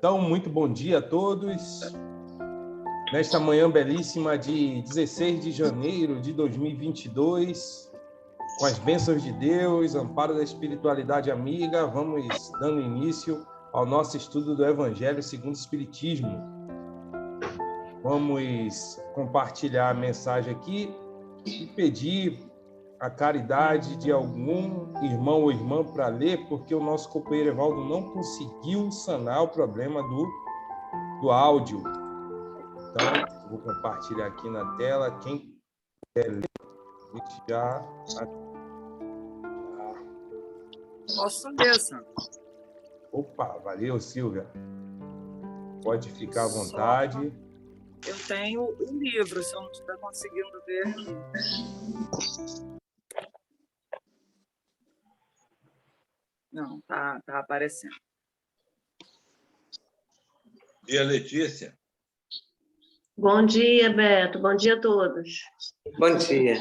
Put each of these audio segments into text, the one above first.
Então, muito bom dia a todos. Nesta manhã belíssima de 16 de janeiro de 2022, com as bênçãos de Deus, amparo da espiritualidade amiga, vamos dando início ao nosso estudo do Evangelho segundo o Espiritismo. Vamos compartilhar a mensagem aqui e pedir a caridade de algum irmão ou irmã para ler, porque o nosso companheiro Evaldo não conseguiu sanar o problema do áudio. Então, vou compartilhar aqui na tela. Quem quer ler, a gente já... Posso ler, Sandro? Opa, valeu, Silvia. Pode ficar à vontade. Eu tenho o livro, se eu não estiver conseguindo ver. Não, tá aparecendo. E a Letícia? Bom dia, Beto. Bom dia a todos. Bom dia.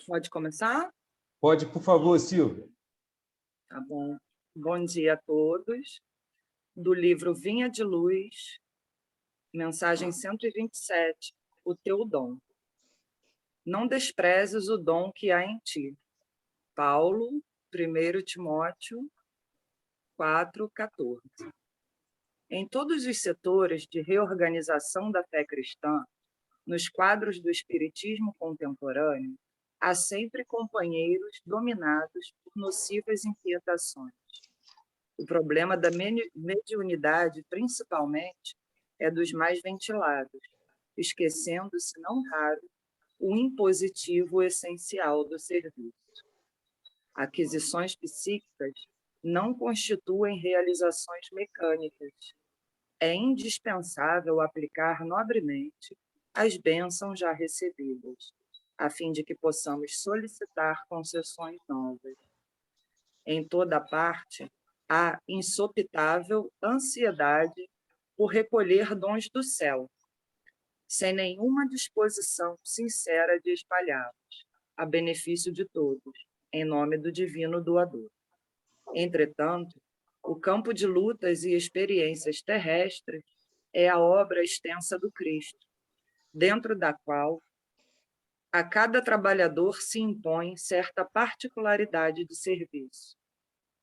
Pode começar? Pode, por favor, Silvia. Tá bom. Bom dia a todos. Do livro Vinha de Luz, mensagem 127, o teu dom. Não desprezes o dom que há em ti. Paulo, 1 Timóteo 4:14. Em todos os setores de reorganização da fé cristã, nos quadros do espiritismo contemporâneo, há sempre companheiros dominados por nocivas inquietações. O problema da mediunidade, principalmente, é dos mais ventilados, esquecendo-se, não raro, o impositivo essencial do serviço. Aquisições psíquicas não constituem realizações mecânicas. É indispensável aplicar nobremente as bênçãos já recebidas, a fim de que possamos solicitar concessões novas. Em toda parte, há insopitável ansiedade por recolher dons do céu, sem nenhuma disposição sincera de espalhá-los, a benefício de todos, em nome do divino doador. Entretanto, o campo de lutas e experiências terrestres é a obra extensa do Cristo, dentro da qual a cada trabalhador se impõe certa particularidade de serviço.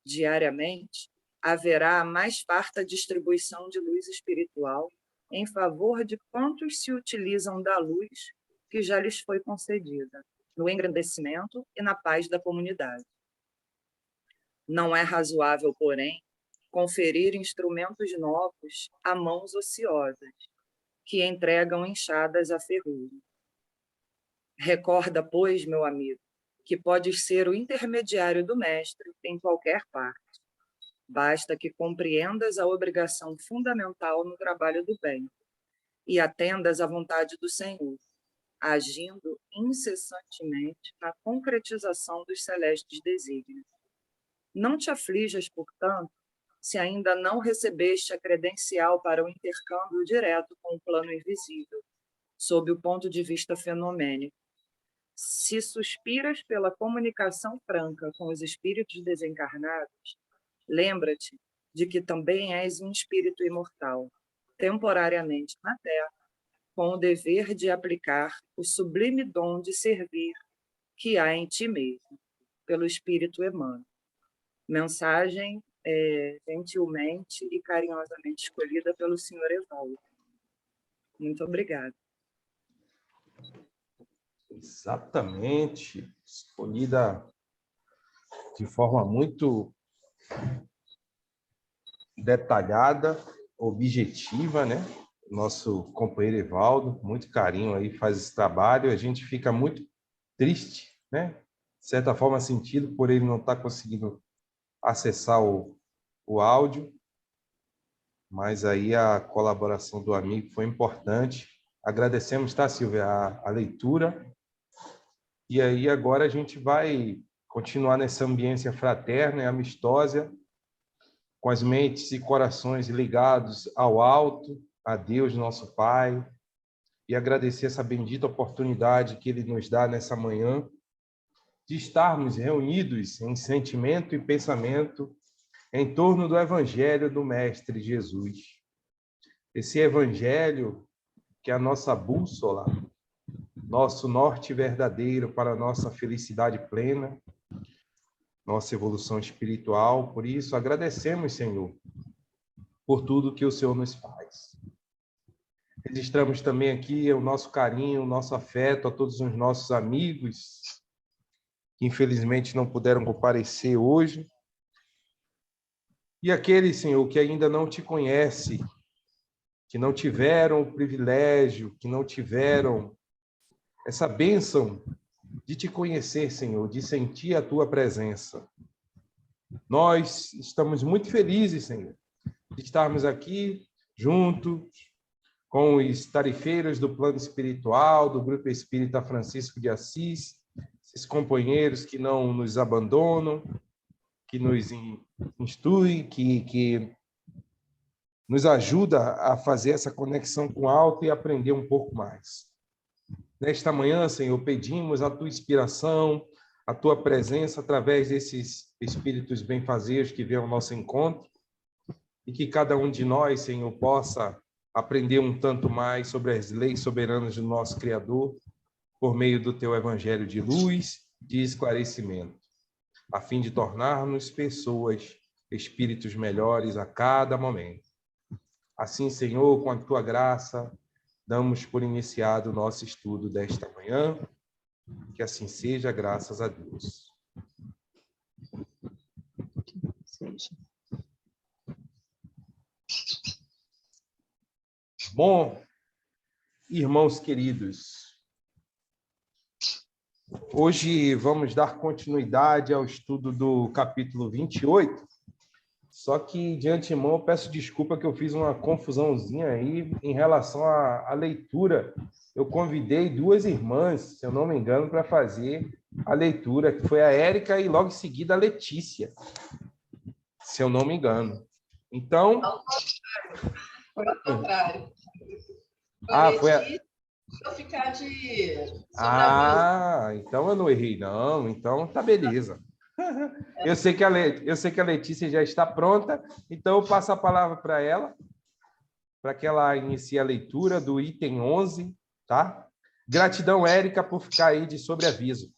Diariamente, haverá a mais farta distribuição de luz espiritual em favor de quantos se utilizam da luz que já lhes foi concedida, no engrandecimento e na paz da comunidade. Não é razoável, porém, conferir instrumentos novos a mãos ociosas, que entregam enxadas à ferrugem. Recorda, pois, meu amigo, que podes ser o intermediário do Mestre em qualquer parte. Basta que compreendas a obrigação fundamental no trabalho do bem e atendas à vontade do Senhor, agindo incessantemente na concretização dos celestes desígnios. Não te aflijas, portanto, se ainda não recebeste a credencial para o intercâmbio direto com o plano invisível, sob o ponto de vista fenomênico. Se suspiras pela comunicação franca com os espíritos desencarnados, lembra-te de que também és um espírito imortal, temporariamente na Terra, com o dever de aplicar o sublime dom de servir que há em ti mesmo, pelo Espírito Emmanuel. Mensagem gentilmente e carinhosamente escolhida pelo senhor Evaldo. Muito obrigada. Exatamente. Escolhida de forma muito detalhada, objetiva, né? Nosso companheiro Evaldo, muito carinho aí, faz esse trabalho. A gente fica muito triste, né? De certa forma, sentido por ele não estar conseguindo acessar o áudio, mas aí a colaboração do amigo foi importante. Agradecemos, tá, Silvia, a leitura. E aí agora a gente vai continuar nessa ambiência fraterna e amistosa, com as mentes e corações ligados ao alto, a Deus, nosso Pai, e agradecer essa bendita oportunidade que Ele nos dá nessa manhã de estarmos reunidos em sentimento e pensamento em torno do Evangelho do Mestre Jesus. Esse Evangelho que é a nossa bússola, nosso norte verdadeiro para a nossa felicidade plena, nossa evolução espiritual. Por isso, agradecemos, Senhor, por tudo que o Senhor nos faz. Registramos também aqui o nosso carinho, o nosso afeto a todos os nossos amigos que infelizmente não puderam comparecer hoje. E aqueles, Senhor, que ainda não te conhecem, que não tiveram o privilégio, que não tiveram essa bênção de te conhecer, Senhor, de sentir a tua presença. Nós estamos muito felizes, Senhor, de estarmos aqui juntos com os tarifeiros do plano espiritual, do Grupo Espírita Francisco de Assis, esses companheiros que não nos abandonam, que nos instruem, que nos ajuda a fazer essa conexão com o alto e aprender um pouco mais. Nesta manhã, Senhor, pedimos a tua inspiração, a tua presença através desses espíritos benfazejos que vêm ao nosso encontro e que cada um de nós, Senhor, possa aprender um tanto mais sobre as leis soberanas do nosso Criador por meio do teu evangelho de luz, de esclarecimento, a fim de tornar-nos pessoas, espíritos melhores a cada momento. Assim, Senhor, com a tua graça, damos por iniciado o nosso estudo desta manhã. Que assim seja, graças a Deus. Bom, irmãos queridos, hoje vamos dar continuidade ao estudo do capítulo 28, só que, de antemão, eu peço desculpa que eu fiz uma confusãozinha aí em relação à leitura. Eu convidei duas irmãs, se eu não me engano, para fazer a leitura, que foi a Érica e logo em seguida a Letícia, se eu não me engano. Então... Foi ao contrário. Foi a... eu ficar de... então eu não errei, não. Então tá beleza. Eu sei que a Letícia já está pronta, então eu passo a palavra para ela, para que ela inicie a leitura do item 11, tá? Gratidão, Érica, por ficar aí de sobreaviso.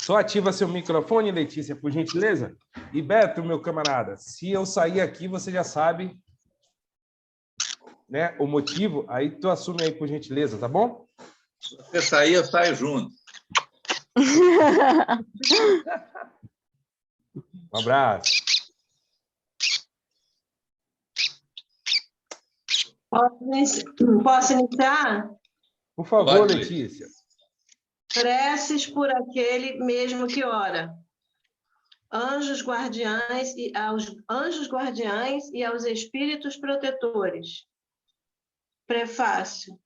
Só ativa seu microfone, Letícia, por gentileza. E Beto, meu camarada, se eu sair aqui, você já sabe, né, o motivo. Aí tu assume aí, por gentileza, tá bom? Se você sair, eu saio junto. Um abraço. Posso iniciar? Por favor, Pode. Letícia. Preces por aquele mesmo que ora. Aos anjos guardiães e aos espíritos protetores. Prefácio.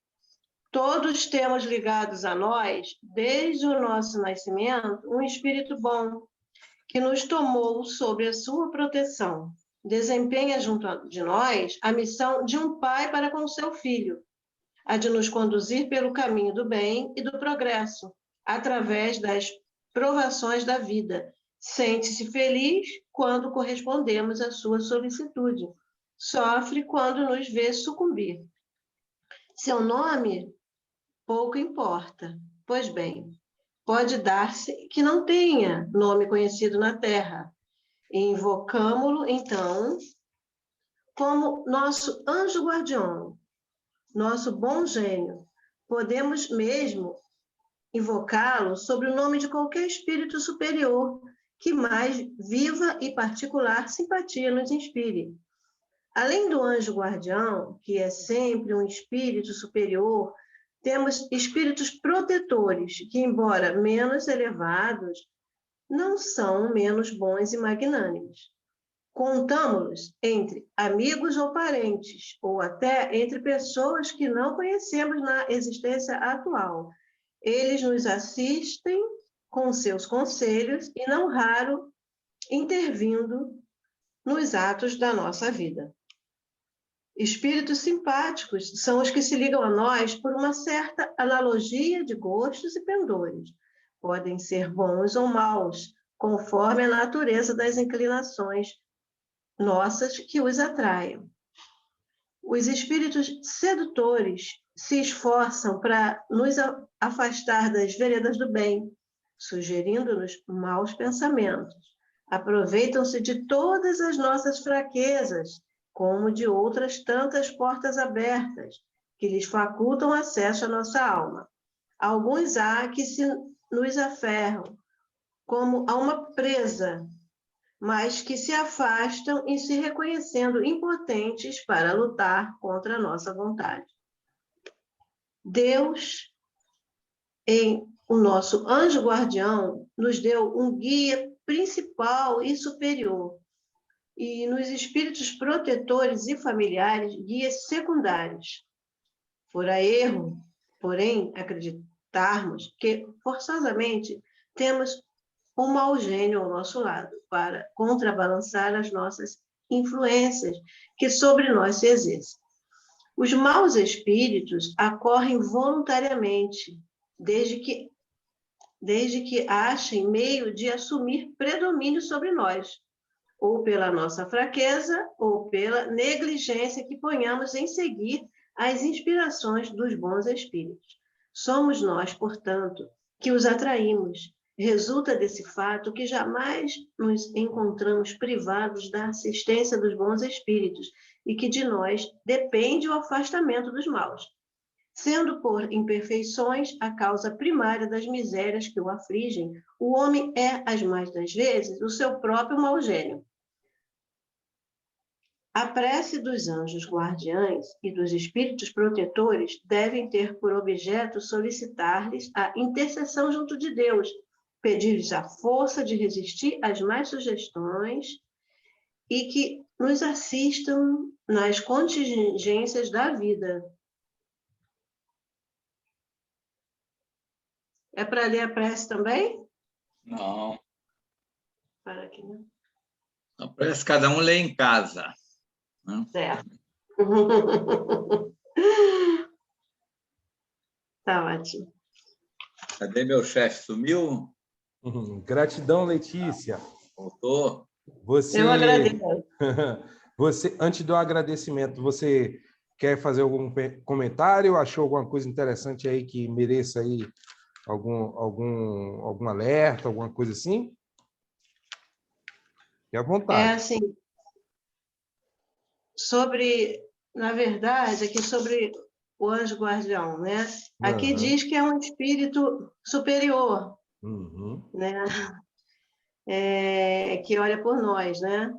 Todos temos ligados a nós, desde o nosso nascimento, um espírito bom, que nos tomou sob a sua proteção. Desempenha junto de nós a missão de um pai para com seu filho, a de nos conduzir pelo caminho do bem e do progresso, através das provações da vida. Sente-se feliz quando correspondemos à sua solicitude. Sofre quando nos vê sucumbir. Seu nome pouco importa. Pois bem, pode dar-se que não tenha nome conhecido na terra. Invocamo-lo, então, como nosso anjo guardião, nosso bom gênio. Podemos mesmo invocá-lo sob o nome de qualquer espírito superior que mais viva e particular simpatia nos inspire. Além do anjo guardião, que é sempre um espírito superior, temos espíritos protetores, que, embora menos elevados, não são menos bons e magnânimos. Contamos-los entre amigos ou parentes, ou até entre pessoas que não conhecemos na existência atual. Eles nos assistem com seus conselhos e, não raro, intervindo, nos atos da nossa vida. Espíritos simpáticos são os que se ligam a nós por uma certa analogia de gostos e pendores. Podem ser bons ou maus, conforme a natureza das inclinações nossas que os atraiam. Os espíritos sedutores se esforçam para nos afastar das veredas do bem, sugerindo-nos maus pensamentos. Aproveitam-se de todas as nossas fraquezas, como de outras tantas portas abertas, que lhes facultam acesso à nossa alma. Alguns há que se nos aferram, como a uma presa, mas que se afastam e se reconhecendo impotentes para lutar contra a nossa vontade. Deus, em o nosso anjo guardião, nos deu um guia principal e superior, e nos espíritos protetores e familiares, guias secundários. Fora erro, porém, acreditarmos que forçosamente temos um mau gênio ao nosso lado para contrabalançar as nossas influências que sobre nós se exercem. Os maus espíritos acorrem voluntariamente, desde que achem meio de assumir predomínio sobre nós, ou pela nossa fraqueza, ou pela negligência que ponhamos em seguir as inspirações dos bons espíritos. Somos nós, portanto, que os atraímos. Resulta desse fato que jamais nos encontramos privados da assistência dos bons espíritos e que de nós depende o afastamento dos maus, sendo por imperfeições a causa primária das misérias que o afligem. O homem é, as mais das vezes, o seu próprio mau gênio. A prece dos anjos guardiães e dos espíritos protetores devem ter por objeto solicitar-lhes a intercessão junto de Deus, pedir-lhes a força de resistir às más sugestões e que nos assistam nas contingências da vida. É para ler a prece também? Não. Para aqui, né? A prece cada um lê em casa. Né? Certo. Tá ótimo. Cadê meu chefe? Sumiu? Gratidão, Letícia. Voltou? Você, Eu agradeço. você, antes do agradecimento, você quer fazer algum comentário? Achou alguma coisa interessante aí que mereça aí algum alerta, alguma coisa assim? Fique à vontade. Assim, na verdade, aqui sobre o anjo guardião, né? Aqui diz que é um espírito superior, né? Que olha por nós, né?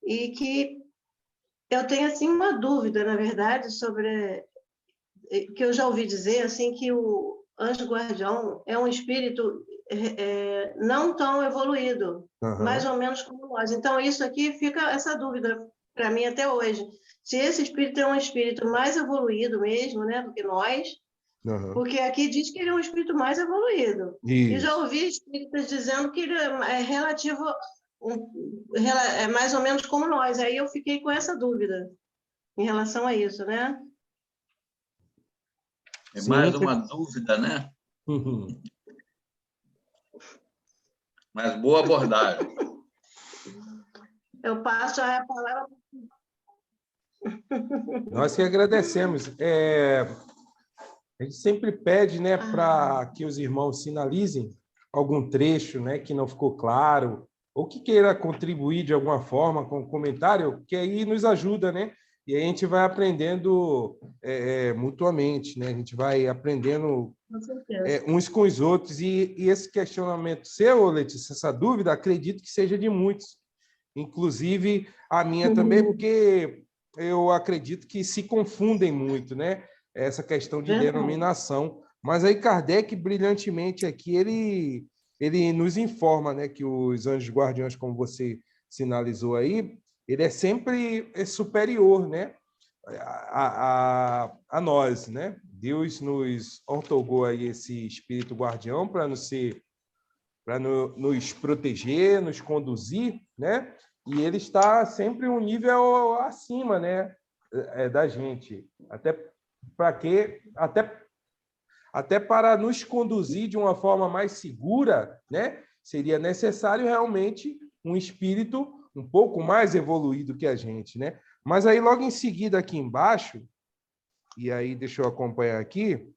E que eu tenho, assim, uma dúvida, na verdade, sobre... que eu já ouvi dizer, assim, que o anjo guardião é um espírito não tão evoluído, mais ou menos como nós. Então, isso aqui fica essa dúvida para mim até hoje. Se esse espírito é um espírito mais evoluído mesmo, né, do que nós, porque aqui diz que ele é um espírito mais evoluído. E já ouvi espíritas dizendo que ele é relativo, é mais ou menos como nós. Aí eu fiquei com essa dúvida em relação a isso, né? É mais uma dúvida, né? Mas boa abordagem. Eu passo a palavra. Nós que agradecemos. A gente sempre pede, né, para que os irmãos sinalizem algum trecho, né, que não ficou claro, ou que queira contribuir de alguma forma com um comentário, que aí nos ajuda, né? E aí a gente vai aprendendo mutuamente, né? A gente vai aprendendo uns com os outros. E esse questionamento seu, Letícia, essa dúvida, acredito que seja de muitos. Inclusive a minha também, porque eu acredito que se confundem muito, né? Essa questão de denominação. Mas aí Kardec, brilhantemente aqui, ele nos informa, né, que os anjos guardiões, como você sinalizou aí, ele é sempre superior, né, a nós, né? Deus nos outorgou aí esse espírito guardião para nos proteger, nos conduzir, né? e ele está sempre um nível acima, né, da gente. Até para nos conduzir de uma forma mais segura, né, seria necessário realmente um espírito um pouco mais evoluído que a gente, né? Mas aí logo em seguida aqui embaixo, e aí deixa eu acompanhar aqui,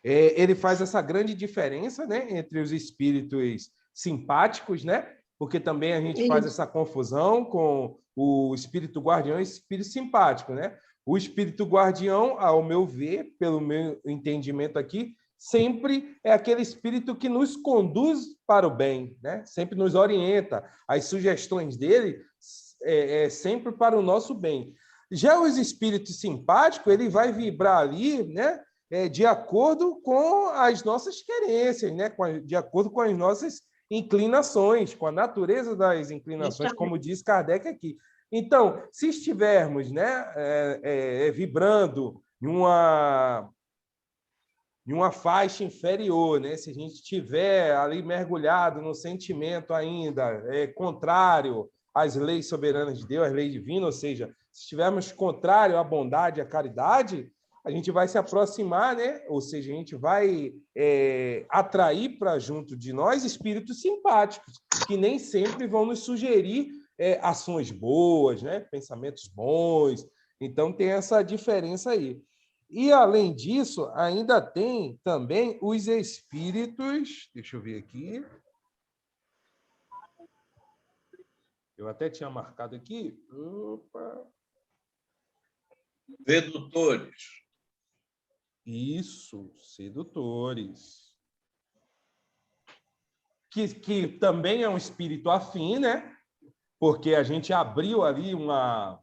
ele faz essa grande diferença, né, entre os espíritos simpáticos, né? Porque também a gente faz essa confusão com o espírito guardião e o espírito simpático, né? O espírito guardião, ao meu ver, pelo meu entendimento aqui, sempre é aquele espírito que nos conduz para o bem, né? Sempre nos orienta. As sugestões dele é sempre para o nosso bem. Já os espíritos simpáticos, ele vai vibrar ali, né? De acordo com as nossas querências, né? De acordo com as nossas inclinações, com a natureza das inclinações, como diz Kardec aqui. Então, se estivermos, né, vibrando em uma faixa inferior, né? Se a gente estiver ali mergulhado no sentimento ainda contrário às leis soberanas de Deus, às leis divinas, ou seja, se estivermos contrário à bondade e à caridade, a gente vai se aproximar, né? Ou seja, a gente vai atrair para junto de nós espíritos simpáticos, que nem sempre vão nos sugerir ações boas, né? Pensamentos bons. Então, tem essa diferença aí. E, além disso, ainda tem também os espíritos... Deixa eu ver aqui. Eu até tinha marcado aqui. Opa. Sedutores. Isso, sedutores. Que também é um espírito afim, né? Porque a gente abriu ali uma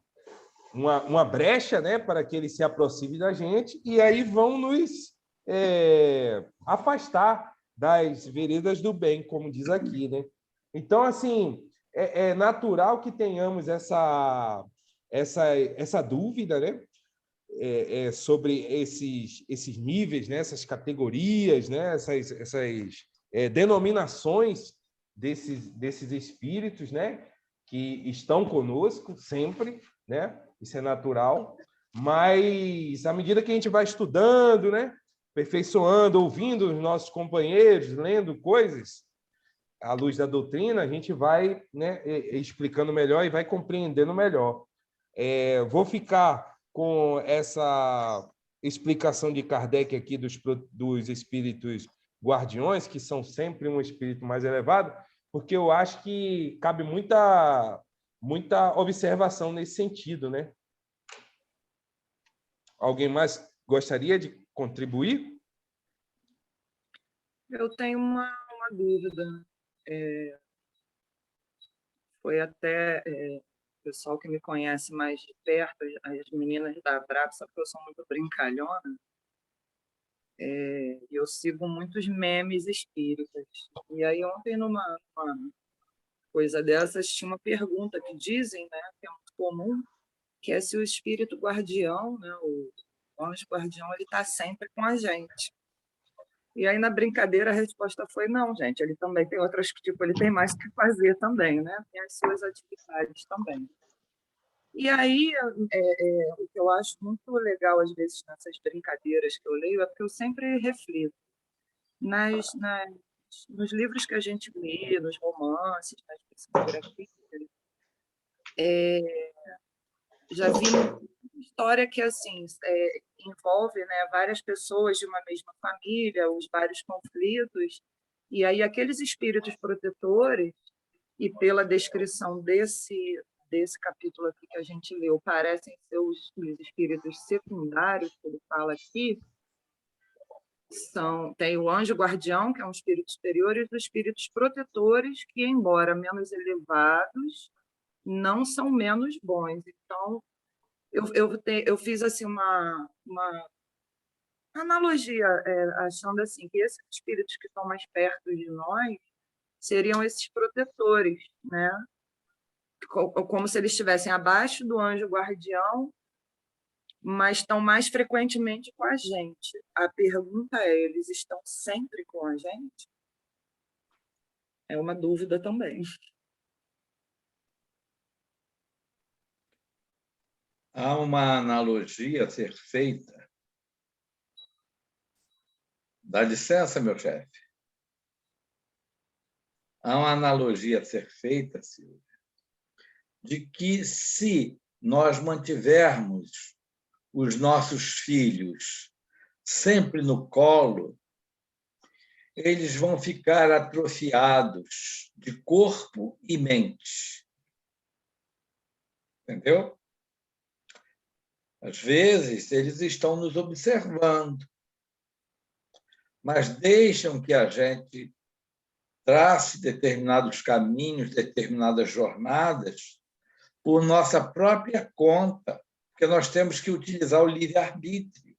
brecha, né, para que ele se aproxime da gente, e aí vão nos afastar das veredas do bem, como diz aqui, né? Então, assim, é natural que tenhamos essa dúvida, né? Sobre esses níveis, né? Essas categorias, né? Essas denominações desses espíritos, né? Que estão conosco sempre, né? Isso é natural, mas à medida que a gente vai estudando, né? Aperfeiçoando, ouvindo os nossos companheiros, lendo coisas à luz da doutrina, a gente vai, né, explicando melhor e vai compreendendo melhor. Vou ficar com essa explicação de Kardec aqui dos espíritos guardiões, que são sempre um espírito mais elevado, porque eu acho que cabe muita observação nesse sentido, né? Alguém mais gostaria de contribuir? Eu tenho uma dúvida. Foi até o pessoal que me conhece mais de perto, as meninas da Brava, sabe que eu sou muito brincalhona, e eu sigo muitos memes espíritas. E aí ontem, numa coisa dessas, tinha uma pergunta que dizem, né, que é muito comum, que é se o espírito guardião, né, o anjo guardião, ele está sempre com a gente. E aí, na brincadeira, a resposta foi não, gente, ele também tem outras, tipo, ele tem mais o que fazer também, né? Tem as suas atividades também. E aí, o que eu acho muito legal, às vezes, nessas brincadeiras que eu leio, é porque eu sempre reflito nos livros que a gente lê, nos romances, nas psicografias. Já vi uma história que assim envolve, né, várias pessoas de uma mesma família, os vários conflitos, e aí aqueles espíritos protetores, e pela descrição desse capítulo aqui que a gente leu, parecem ser os espíritos secundários que ele fala aqui, tem o anjo guardião, que é um espírito superior, e os espíritos protetores, que, embora menos elevados, não são menos bons. Então, eu fiz assim uma analogia, achando assim que esses espíritos que estão mais perto de nós seriam esses protetores, né? Como se eles estivessem abaixo do anjo guardião, mas estão mais frequentemente com a gente. A pergunta é: eles estão sempre com a gente? É uma dúvida também. Há uma analogia a ser feita. Dá licença, meu chefe. Há uma analogia a ser feita, Silvia, de que se nós mantivermos os nossos filhos sempre no colo, eles vão ficar atrofiados de corpo e mente. Entendeu? Às vezes, eles estão nos observando, mas deixam que a gente trace determinados caminhos, determinadas jornadas, por nossa própria conta, porque nós temos que utilizar o livre-arbítrio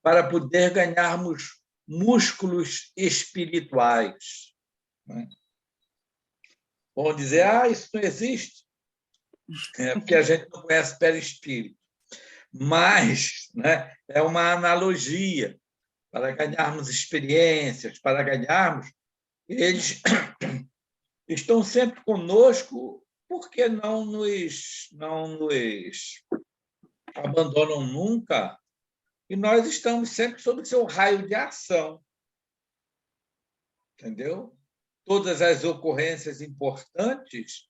para poder ganharmos músculos espirituais. Vão dizer, isso não existe, porque a gente não conhece perispírito. Mas, né, é uma analogia para ganharmos experiências, para ganharmos. Eles estão sempre conosco, porque não nos abandonam nunca, e nós estamos sempre sob seu raio de ação. Entendeu? Todas as ocorrências importantes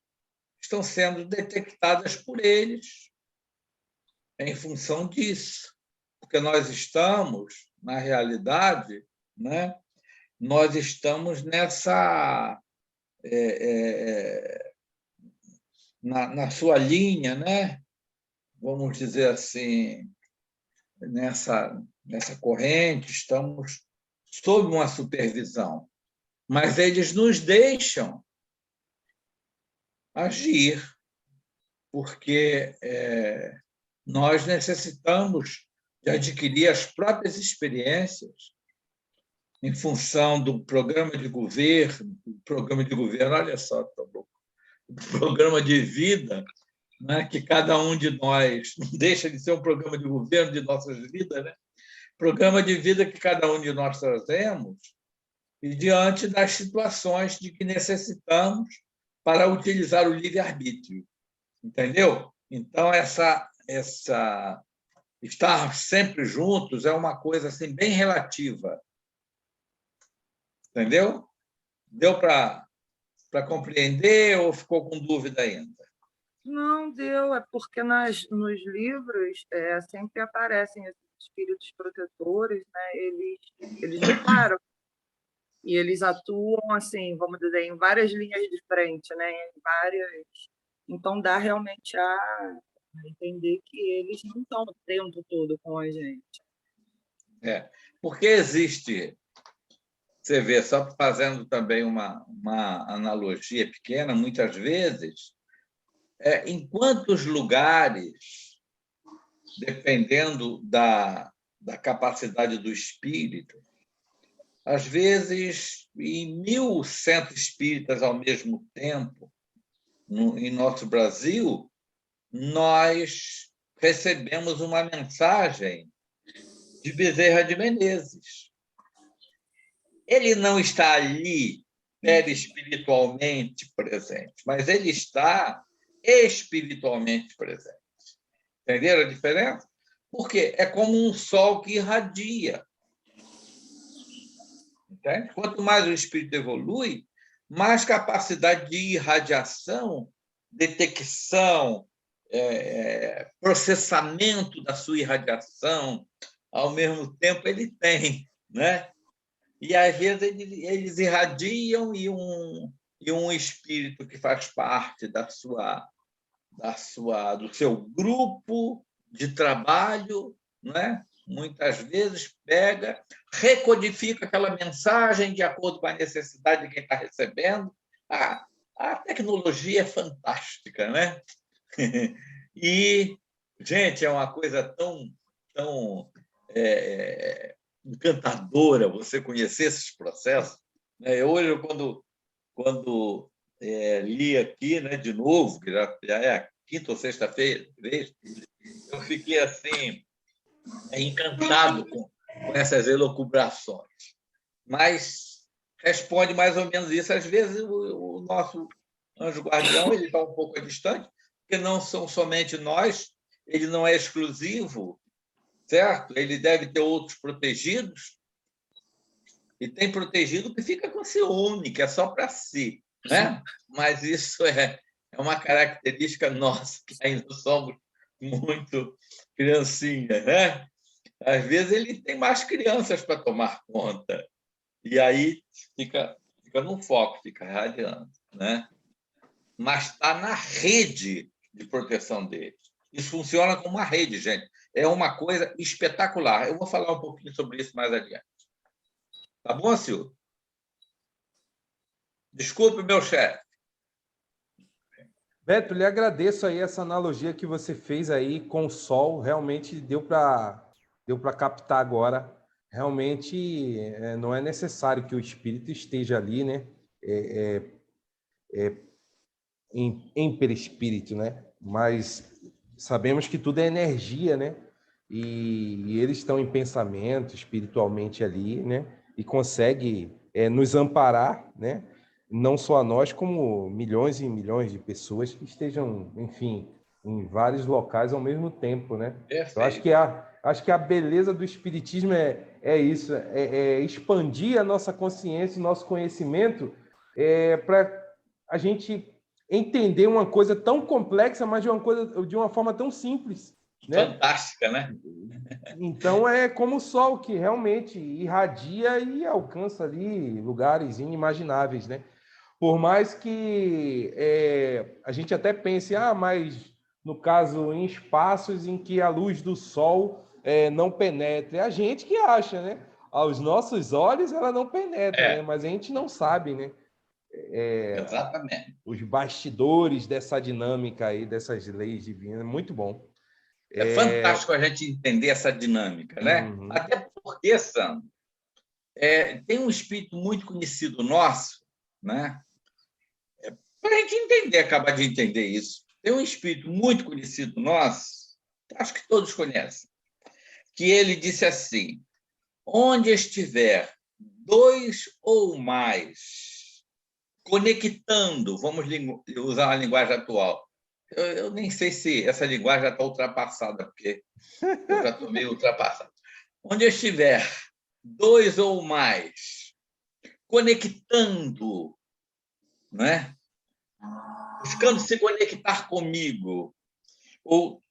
estão sendo detectadas por eles em função disso, porque nós estamos, na realidade, né, nós estamos na sua linha, né? Vamos dizer assim, nessa corrente, estamos sob uma supervisão, mas eles nos deixam agir, porque nós necessitamos de adquirir as próprias experiências em função do programa de governo, olha só, tá bom, o programa de vida, né, que cada um de nós não deixa de ser um programa de governo de nossas vidas, né? Programa de vida que cada um de nós trazemos e diante das situações de que necessitamos para utilizar o livre-arbítrio. Entendeu? Então, estar sempre juntos é uma coisa assim, bem relativa. Entendeu? Deu para compreender ou ficou com dúvida ainda? Não deu, é porque nos livros sempre aparecem esses espíritos protetores, né? Eles não param. E eles atuam, assim, vamos dizer, em várias linhas de frente, né? Então, dá realmente a entender que eles não estão o tempo todo com a gente. Porque existe, você vê, só fazendo também uma analogia pequena, muitas vezes, em quantos lugares, dependendo da capacidade do espírito, às vezes, em 1.000 centros espíritas ao mesmo tempo, em nosso Brasil, nós recebemos uma mensagem de Bezerra de Menezes. Ele não está ali perispiritualmente presente, mas ele está espiritualmente presente. Entenderam a diferença? Porque é como um sol que irradia. Entende? Quanto mais o espírito evolui, mais capacidade de irradiação, detecção, processamento da sua irradiação, ao mesmo tempo ele tem, né? E às vezes eles irradiam e um espírito que faz parte do seu grupo de trabalho, né? Muitas vezes pega, recodifica aquela mensagem de acordo com a necessidade de quem está recebendo. A tecnologia é fantástica, né? E, gente, é uma coisa tão encantadora você conhecer esses processos. Hoje, quando li aqui, né, de novo, que já é a quinta ou sexta vez, eu fiquei assim encantado com essas elucubrações. Mas responde mais ou menos isso. Às vezes, o nosso anjo guardião ele está um pouco distante, porque não são somente nós, ele não é exclusivo, certo? Ele deve ter outros protegidos, e tem protegido que fica com ciúme, que é só para si, né? Mas isso é uma característica nossa, que ainda somos muito criancinhas, né? Às vezes ele tem mais crianças para tomar conta, e aí fica no foco, fica radiando, né? Mas está na rede de proteção deles. Isso funciona como uma rede, gente. É uma coisa espetacular. Eu vou falar um pouquinho sobre isso mais adiante. Tá bom, Silvio? Desculpe, meu chefe. Beto, lhe agradeço aí essa analogia que você fez aí com o sol. Realmente deu para captar agora. Realmente não é necessário que o espírito esteja ali, né? Em perispírito, né? Mas sabemos que tudo é energia, né? E eles estão em pensamento, espiritualmente ali, né? E consegue nos amparar, né? Não só a nós, como milhões e milhões de pessoas que estejam, enfim, em vários locais ao mesmo tempo, né? Perfeito. Eu acho que a beleza do espiritismo é isso, é expandir a nossa consciência, o nosso conhecimento, para a gente entender uma coisa tão complexa, mas de uma forma tão simples, né? Fantástica, né? Então é como o sol que realmente irradia e alcança ali lugares inimagináveis, né? Por mais que a gente até pense, mas no caso em espaços em que a luz do sol não penetre, é a gente que acha, né? Aos nossos olhos ela não penetra, né? Mas a gente não sabe, né? Exatamente. Os bastidores dessa dinâmica aí, dessas leis divinas, muito bom. É fantástico a gente entender essa dinâmica, né? Uhum. Até porque, Sandro, tem um espírito muito conhecido nosso, né? Para a gente entender, acabar de entender isso. Tem um espírito muito conhecido nosso, acho que todos conhecem, que ele disse assim: onde estiver dois ou mais conectando, vamos usar a linguagem atual. Eu nem sei se essa linguagem já está ultrapassada, porque eu já estou meio ultrapassado. Onde estiver dois ou mais conectando, né? Buscando se conectar comigo, ou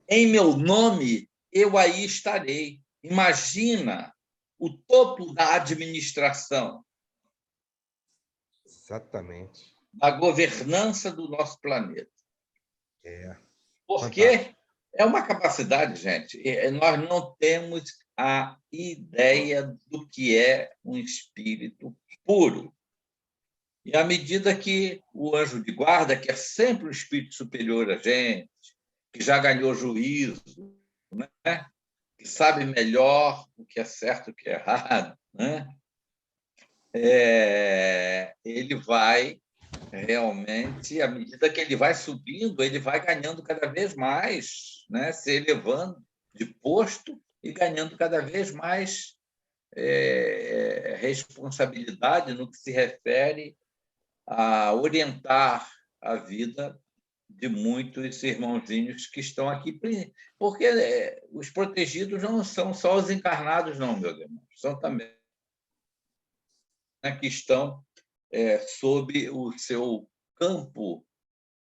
em meu nome, eu aí estarei. Imagina o topo da administração, Exatamente. da governança do nosso planeta. Porque Fantástico. é uma capacidade, gente. Nós não temos a ideia do que é um espírito puro. E à medida que o anjo de guarda, que é sempre um espírito superior a gente, que já ganhou juízo, né? Que sabe melhor o que é certo e o que é errado, né? Ele vai realmente, à medida que ele vai subindo, ele vai ganhando cada vez mais, né? Se elevando de posto e ganhando cada vez mais responsabilidade no que se refere a orientar a vida de muitos irmãozinhos que estão aqui, porque os protegidos não são só os encarnados, não, meus irmãos, são também que estão sob o seu campo,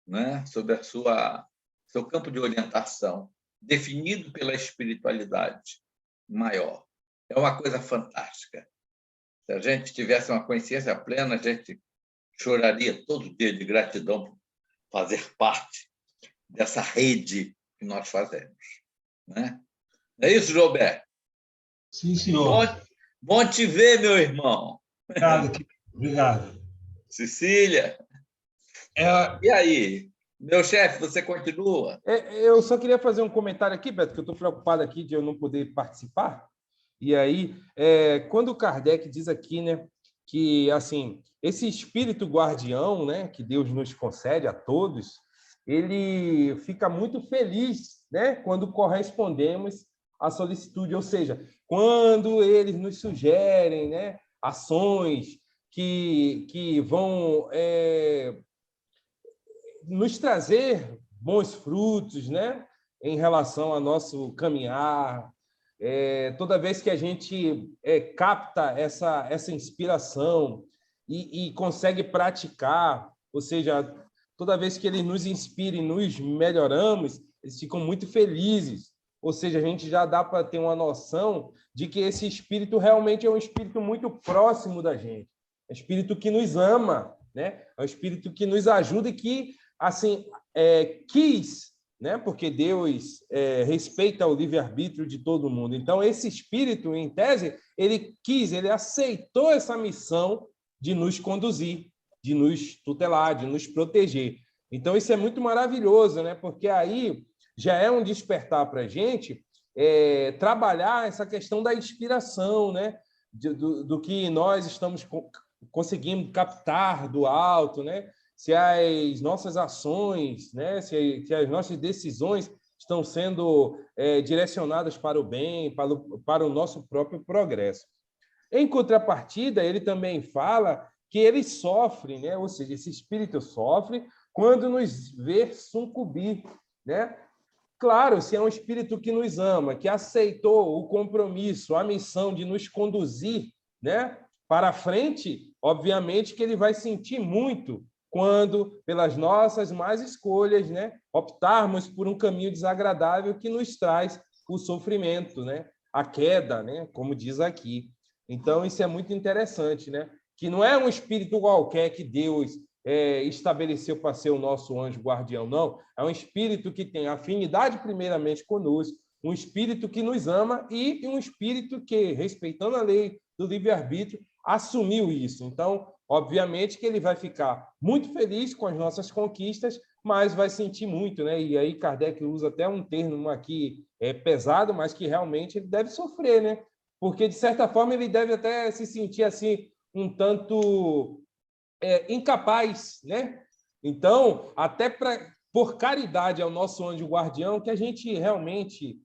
né? Sob seu campo de orientação, definido pela espiritualidade maior. É uma coisa fantástica. Se a gente tivesse uma consciência plena, a gente choraria todo dia de gratidão por fazer parte dessa rede que nós fazemos, né? Não é isso, Gilberto? Sim, senhor. Bom te ver, meu irmão. Obrigado. Cecília. E aí? Meu chefe, você continua? Eu só queria fazer um comentário aqui, Beto, que eu estou preocupado aqui de eu não poder participar. E aí, quando o Kardec diz aqui, né, que assim, esse espírito guardião, né, que Deus nos concede a todos, ele fica muito feliz, né, quando correspondemos à solicitude, ou seja, quando eles nos sugerem, né, ações que vão nos trazer bons frutos, né? Em relação ao nosso caminhar. Toda vez que a gente capta essa inspiração e consegue praticar, ou seja, toda vez que ele nos inspira e nos melhoramos, eles ficam muito felizes. Ou seja, a gente já dá para ter uma noção de que esse espírito realmente é um espírito muito próximo da gente. É um espírito que nos ama, né? É um espírito que nos ajuda e que, assim, quis, né? Porque Deus respeita o livre-arbítrio de todo mundo. Então, esse espírito, em tese, ele quis, ele aceitou essa missão de nos conduzir, de nos tutelar, de nos proteger. Então, isso é muito maravilhoso, né? Porque aí já é um despertar para a gente trabalhar essa questão da inspiração, né? Do que nós estamos conseguindo captar do alto, né? Se as nossas ações, né? Se as nossas decisões estão sendo direcionadas para o bem, para o nosso próprio progresso. Em contrapartida, ele também fala que ele sofre, né? Ou seja, esse espírito sofre quando nos vê sucumbir, né? Claro, se é um espírito que nos ama, que aceitou o compromisso, a missão de nos conduzir, né, para frente, obviamente que ele vai sentir muito quando, pelas nossas más escolhas, né, optarmos por um caminho desagradável que nos traz o sofrimento, né, a queda, né, como diz aqui. Então, isso é muito interessante, né, que não é um espírito qualquer que Deus estabeleceu para ser o nosso anjo guardião, não. É um espírito que tem afinidade primeiramente conosco, um espírito que nos ama e um espírito que, respeitando a lei do livre-arbítrio, assumiu isso. Então, obviamente que ele vai ficar muito feliz com as nossas conquistas, mas vai sentir muito, né? E aí Kardec usa até um termo aqui pesado, mas que realmente ele deve sofrer, né? Porque, de certa forma, ele deve até se sentir assim um tanto incapaz, né? Então, até por caridade ao nosso anjo guardião, que a gente realmente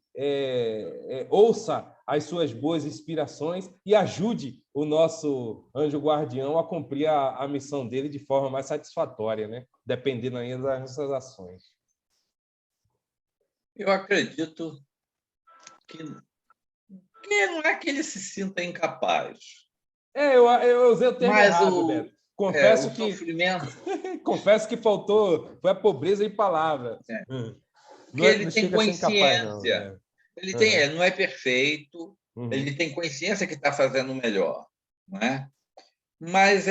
ouça as suas boas inspirações e ajude o nosso anjo guardião a cumprir a missão dele de forma mais satisfatória, né? Dependendo ainda das nossas ações. Eu acredito que não é que ele se sinta incapaz. Eu usei o termo errado, Beto. Confesso que sofrimento. Confesso que faltou, foi a pobreza de palavras. Porque ele tem consciência. Ele não é perfeito, ele tem consciência que está fazendo o melhor, não é? Mas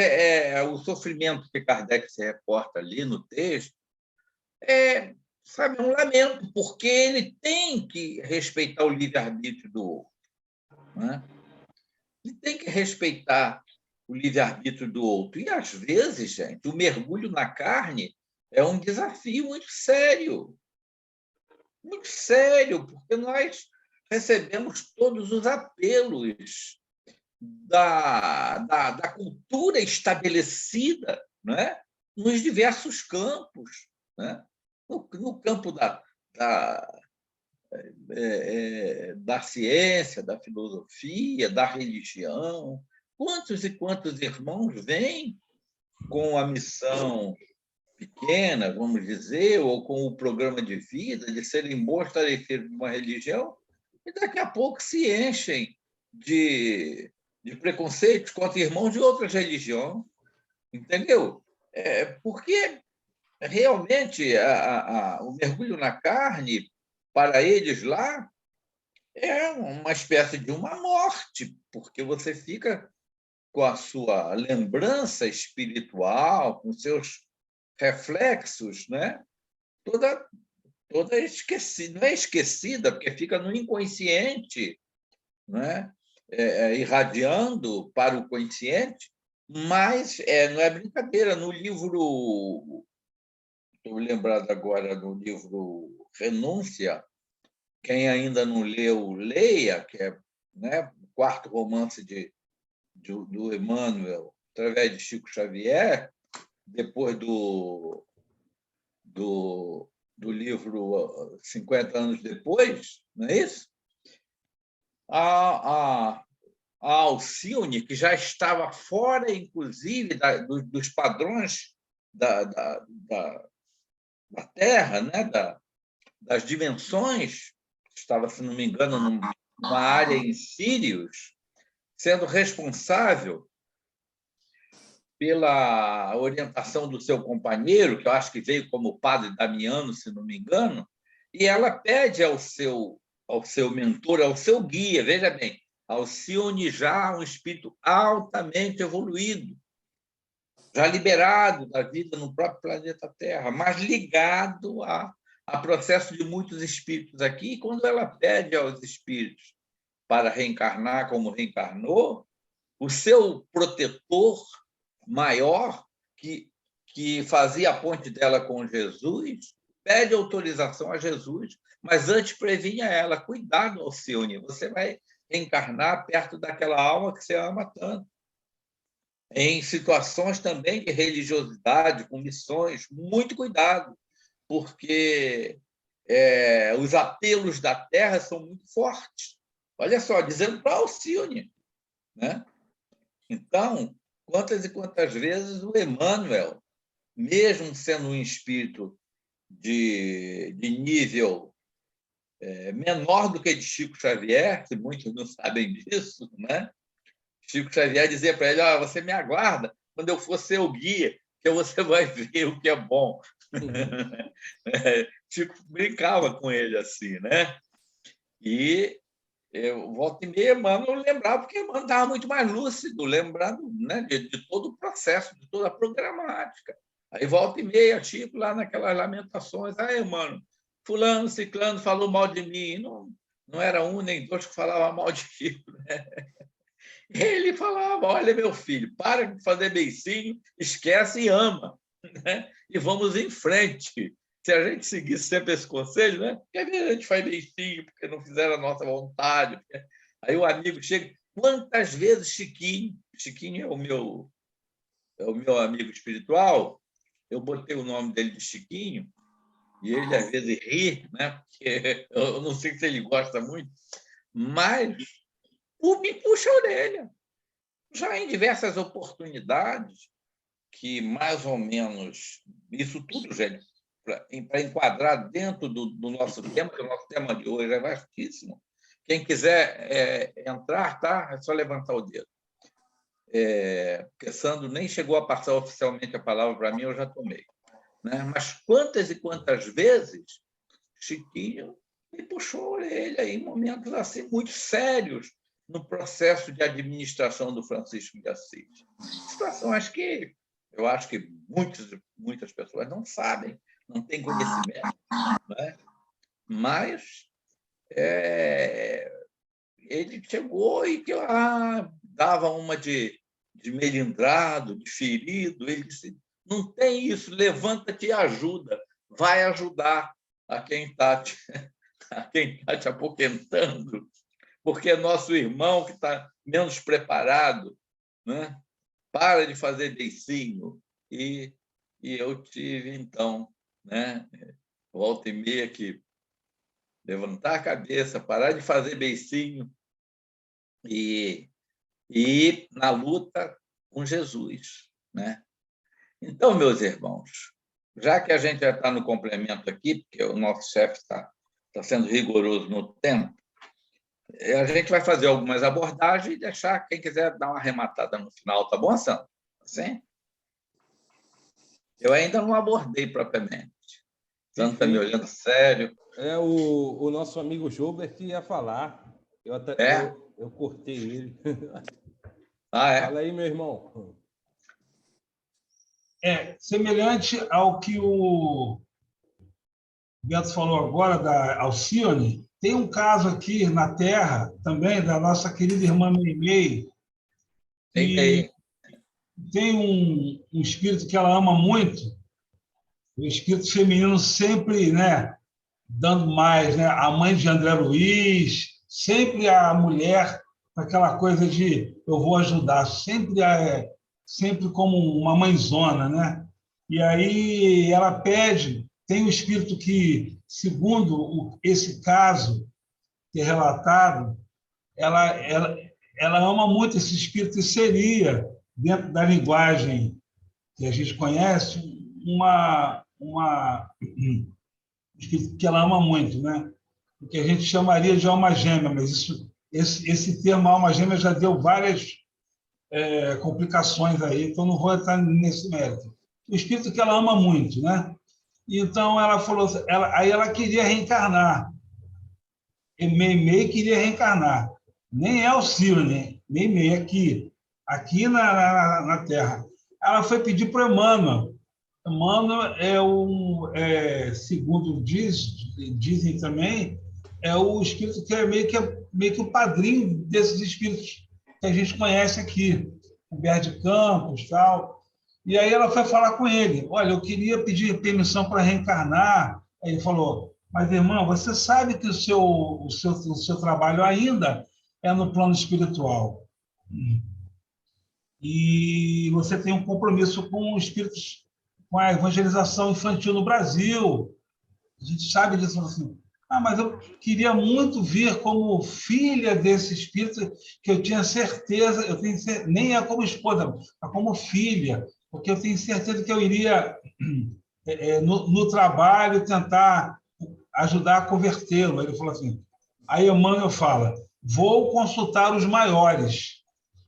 o sofrimento que Kardec se reporta ali no texto sabe, um lamento, porque ele tem que respeitar o livre-arbítrio do outro, não é? Ele tem que respeitar o livre-arbítrio do outro. E, às vezes, gente, o mergulho na carne é um desafio muito sério, porque nós recebemos todos os apelos da cultura estabelecida, não é? Nos diversos campos, né? No campo da ciência, da filosofia, da religião. Quantos e quantos irmãos vêm com a missão pequena, vamos dizer, ou com o programa de vida de serem bons tarefeiros de uma religião, e daqui a pouco se enchem de preconceitos contra irmãos de outras religiões, entendeu? Porque realmente o mergulho na carne, para eles lá, é uma espécie de uma morte, porque você fica com a sua lembrança espiritual, com seus reflexos, né? toda esquecida, não é esquecida, porque fica no inconsciente, né? Irradiando para o consciente, mas não é brincadeira. No livro, estou lembrado agora do livro Renúncia, quem ainda não leu, leia, que é, né, o quarto romance do Emmanuel, através de Chico Xavier, depois do livro 50 anos depois, não é isso? A Alcione, que já estava fora, inclusive, dos padrões Terra, né? Das dimensões, estava, se não me engano, numa área em Sírios, sendo responsável pela orientação do seu companheiro, que eu acho que veio como padre Damiano, se não me engano, e ela pede ao seu mentor, ao seu guia, veja bem, Alcione já um espírito altamente evoluído, já liberado da vida no próprio planeta Terra, mas ligado a processo de muitos espíritos aqui. E quando ela pede aos espíritos para reencarnar como reencarnou, o seu protetor maior, que fazia a ponte dela com Jesus, pede autorização a Jesus, mas antes previnha ela: cuidado, Alcione, você vai reencarnar perto daquela alma que você ama tanto. Em situações também de religiosidade, com missões, muito cuidado, porque os apelos da Terra são muito fortes. Olha só, dizendo para Alcione, né? Então, quantas e quantas vezes o Emmanuel, mesmo sendo um espírito de nível menor do que de Chico Xavier, que muitos não sabem disso, né? Chico Xavier dizia para ele: você me aguarda quando eu for seu guia, que você vai ver o que é bom. Chico brincava com ele assim, né? E eu volta e meia, Emmanuel lembrava, porque Emmanuel estava muito mais lúcido, lembrando, né, de todo o processo, de toda a programática. Aí volta e meia, Chico, lá naquelas lamentações: Emmanuel, fulano, ciclano falou mal de mim. Não era um nem dois que falavam mal de Chico, né? Ele falava: olha, meu filho, para de fazer beicinho, esquece e ama, né? E vamos em frente. Se a gente seguisse sempre esse conselho, né? Porque às vezes a gente faz beicinho porque não fizeram a nossa vontade. Aí o amigo chega. Quantas vezes Chiquinho é o meu amigo espiritual, eu botei o nome dele de Chiquinho, e ele às vezes ri, né? Porque eu não sei se ele gosta muito, mas me puxa a orelha. Já em diversas oportunidades, que mais ou menos, isso tudo, gente, para enquadrar dentro do nosso tema, que o nosso tema de hoje é vastíssimo. Quem quiser entrar, tá? É só levantar o dedo. Porque Sandro nem chegou a passar oficialmente a palavra para mim, eu já tomei. Né? Mas quantas e quantas vezes Chiquinho me puxou a orelha em momentos assim muito sérios no processo de administração do Francisco de Assis. Situações que eu acho que muitas pessoas não sabem, não têm conhecimento, né? Mas ele chegou e dava uma de melindrado, de ferido. Ele disse: não tem isso, levanta-te e ajuda, vai ajudar a quem está te apoquentando, porque é nosso irmão que está menos preparado, né? Para de fazer beicinho. E eu tive, então, né? Volta e meia que levantar a cabeça, parar de fazer beicinho e ir na luta com Jesus, né? Então, meus irmãos, já que a gente já está no complemento aqui, porque o nosso chefe está sendo rigoroso no tempo, a gente vai fazer algumas abordagens e deixar quem quiser dar uma arrematada no final, tá bom, Sandro? Sim? Eu ainda não abordei propriamente. Sandro está me olhando sério. O nosso amigo Joubert que ia falar. Eu cortei ele. Fala aí, meu irmão. Semelhante ao que o Beto falou agora, da Alcione, tem um caso aqui na Terra, também, da nossa querida irmã Meimei, que tem um espírito que ela ama muito, o espírito feminino sempre, né, dando mais, né? A mãe de André Luiz, sempre a mulher com aquela coisa de eu vou ajudar, sempre como uma mãezona, né? E aí ela pede, tem um espírito que, segundo esse caso que é relatado, ela ama muito esse espírito e seria, dentro da linguagem que a gente conhece, uma que ela ama muito, né? O que a gente chamaria de alma gêmea, mas esse termo alma gêmea já deu várias complicações aí, então não vou entrar nesse mérito. O espírito que ela ama muito, né? Então ela falou, aí ela queria reencarnar. E Meimei queria reencarnar. Nem é Alcione, Meimei aqui na Terra. Ela foi pedir para o Emmanuel. Emmanuel segundo dizem também, é o espírito que é meio que o padrinho desses espíritos que a gente conhece aqui, Humberto de Campos, tal. E aí ela foi falar com ele, olha, eu queria pedir permissão para reencarnar. Aí ele falou, mas, irmão, você sabe que o seu trabalho ainda é no plano espiritual. E você tem um compromisso com os espíritos, com a evangelização infantil no Brasil. A gente sabe disso. Assim, mas eu queria muito vir como filha desse espírito, que eu tinha certeza, nem é como esposa, mas como filha, porque eu tenho certeza que eu iria, no trabalho, tentar ajudar a convertê-lo. Ele falou assim, aí Emmanuel fala, vou consultar os maiores,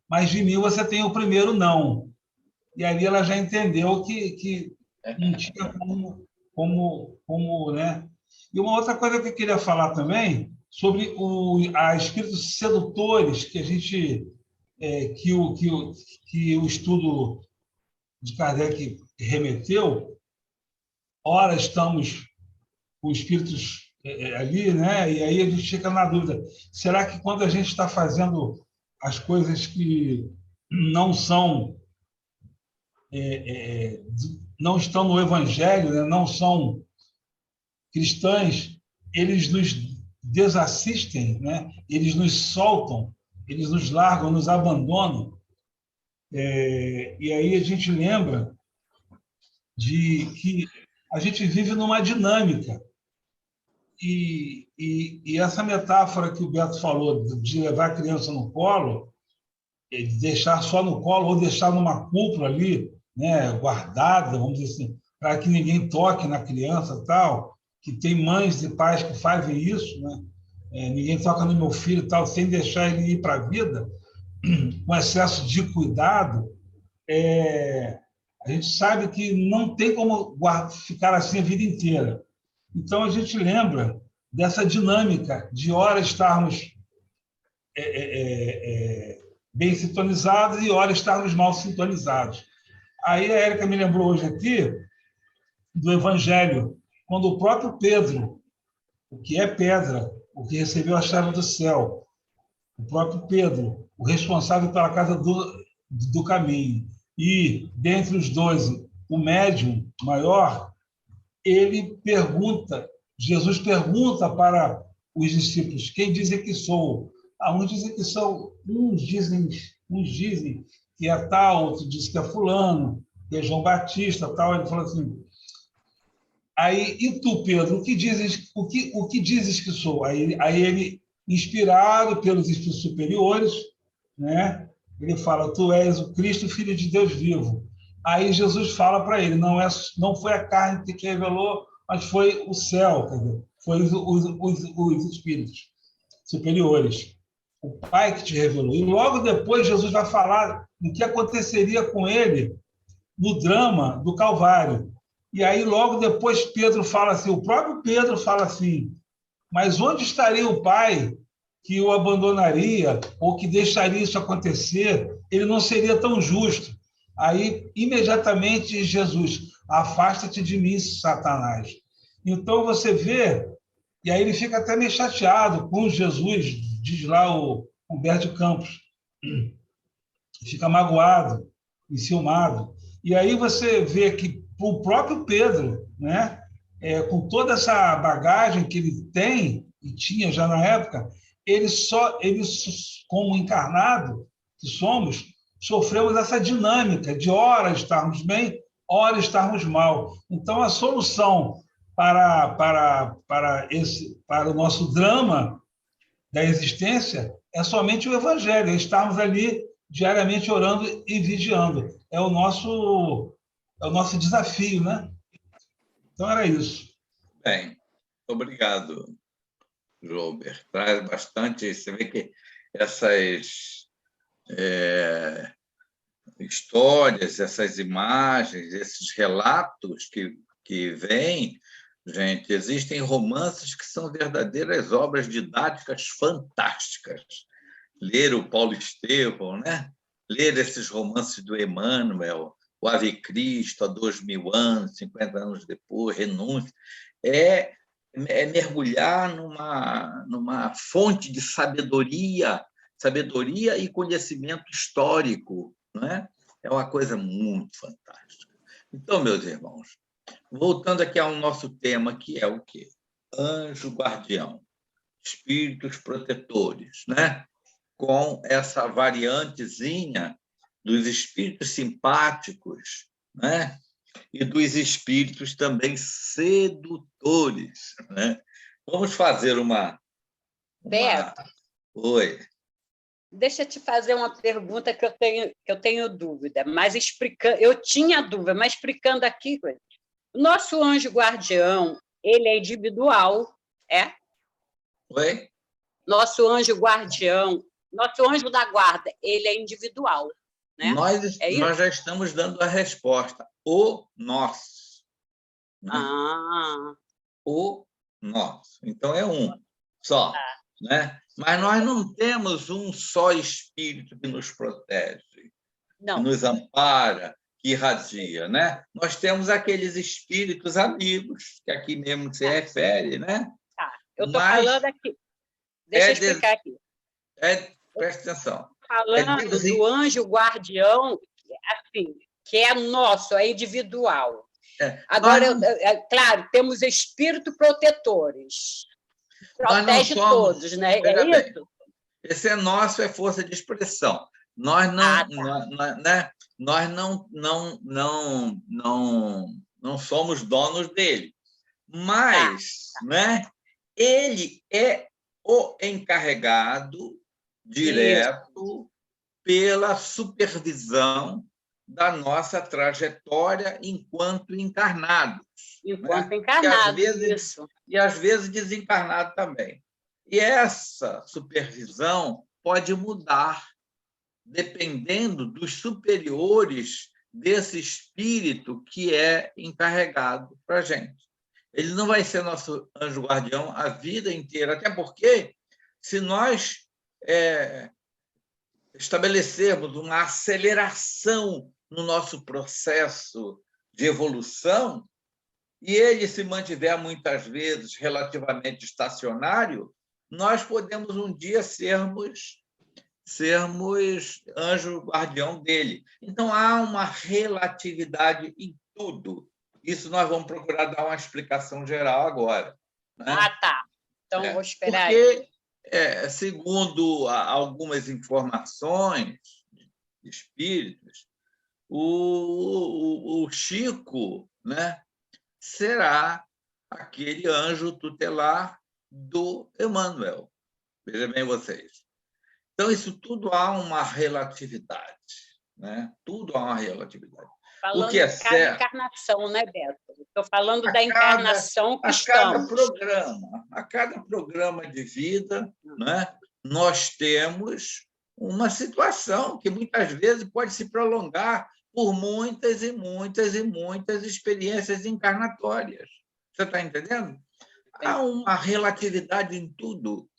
mas de mim você tem o primeiro não. E ali ela já entendeu que não tinha como, né? E uma outra coisa que eu queria falar também, sobre a espíritos sedutores, que a gente, que o estudo de Kardec remeteu, ora estamos com espíritos ali, né? E aí a gente fica na dúvida, será que quando a gente está fazendo as coisas que não são, não estão no Evangelho, né? Não são cristãs, eles nos desassistem, né? Eles nos soltam, eles nos largam, nos abandonam. E aí a gente lembra de que a gente vive numa dinâmica. E essa metáfora que o Beto falou de levar a criança no colo, de deixar só no colo ou deixar numa cúpula ali, né, guardada, vamos dizer assim, para que ninguém toque na criança, tal, que tem mães e pais que fazem isso, né? Ninguém toca no meu filho, tal, sem deixar ele ir para a vida, com excesso de cuidado. A gente sabe que não tem como ficar assim a vida inteira. Então, a gente lembra dessa dinâmica de hora estarmos bem sintonizados e hora estarmos mal sintonizados. Aí a Érica me lembrou hoje aqui do Evangelho, quando o próprio Pedro, o que é pedra, o que recebeu a chave do céu, o próprio Pedro, o responsável pela casa do caminho, e, dentre os 12, o médium maior, Jesus pergunta para os discípulos, quem dizem que sou? Uns dizem que sou, uns dizem que é tal, outros dizem que é fulano, que é João Batista, tal. Ele fala assim, aí, e tu, Pedro, o que dizes que sou? Aí ele, inspirado pelos espíritos superiores, né? Ele fala, tu és o Cristo, Filho de Deus vivo. Aí Jesus fala para ele, não foi a carne que te revelou, mas foi o céu, quer dizer, foi os espíritos superiores. O Pai que te revelou. E logo depois Jesus vai falar do que aconteceria com ele no drama do Calvário. E aí logo depois Pedro fala assim, o próprio Pedro fala assim, mas onde estaria o Pai que o abandonaria ou que deixaria isso acontecer? Ele não seria tão justo. Aí, imediatamente, Jesus, afasta-te de mim, Satanás. Então, você vê, e aí ele fica até meio chateado com Jesus, diz lá o Humberto de Campos, fica magoado, enciumado. E aí você vê que o próprio Pedro, né, com toda essa bagagem que ele tem, e tinha já na época, ele como encarnado que somos, sofremos essa dinâmica de ora estarmos bem, ora estarmos mal. Então, a solução para o nosso drama da existência é somente o Evangelho, é estarmos ali diariamente orando e vigiando. É o nosso é o nosso desafio, né? Então, era isso. Bem, obrigado, Joubert. Traz bastante... Você vê que essas histórias, essas imagens, esses relatos que vêm, gente, existem romances que são verdadeiras obras didáticas fantásticas. Ler o Paulo Estevão, né? Ler esses romances do Emmanuel, O Ave Cristo, há 2000 anos, 50 anos depois, Renúncia, é mergulhar numa fonte de sabedoria e conhecimento histórico, não é? É uma coisa muito fantástica. Então, meus irmãos, voltando aqui ao nosso tema, que é o quê? Anjo guardião, espíritos protetores, né? Com essa variantezinha dos espíritos simpáticos, né? E dos espíritos também sedutores, né? Vamos fazer uma... Beto, Oi. deixa eu te fazer uma pergunta que eu tenho dúvida, mas explicando, eu tinha dúvida, mas explicando aqui, o nosso anjo guardião, ele é individual, é? Oi? Nosso anjo guardião, nosso anjo da guarda, ele é individual, né? Nós já estamos dando a resposta. O nosso. Né? Ah. O nosso. Então, é um só. Né? Mas nós não temos um só espírito que nos protege, Não. que nos ampara, que irradia. Né? Nós temos aqueles espíritos amigos, que aqui mesmo se refere. Né? Tá. Eu estou falando aqui. Deixa eu explicar aqui. Presta atenção. Falando do anjo guardião, assim, que é nosso, é individual. Agora, claro, temos espíritos protetores. Protege todos, né? É isso? Esse é nosso, é força de expressão. Nós não somos donos dele. Mas né, ele é o encarregado direto pela supervisão da nossa trajetória enquanto encarnados. Enquanto encarnados, isso. E, às vezes, desencarnado também. E essa supervisão pode mudar, dependendo dos superiores desse espírito que é encarregado para a gente. Ele não vai ser nosso anjo guardião a vida inteira, até porque, se nós estabelecermos uma aceleração no nosso processo de evolução, e ele se mantiver muitas vezes relativamente estacionário, nós podemos um dia sermos anjo guardião dele. Então, há uma relatividade em tudo. Isso nós vamos procurar dar uma explicação geral agora. Né? Ah, tá. Então, vou esperar. Porque, segundo algumas informações de espíritos, o Chico, né, será aquele anjo tutelar do Emmanuel. Vejam bem vocês. Então, isso tudo há uma relatividade. Né? Tudo há uma relatividade. Falando o que é de cada certo, encarnação, né, Beto? Estou falando da encarnação que estamos. A cada programa de vida, né, nós temos uma situação que muitas vezes pode se prolongar por muitas e muitas e muitas experiências encarnatórias. Você está entendendo? Há uma relatividade em tudo,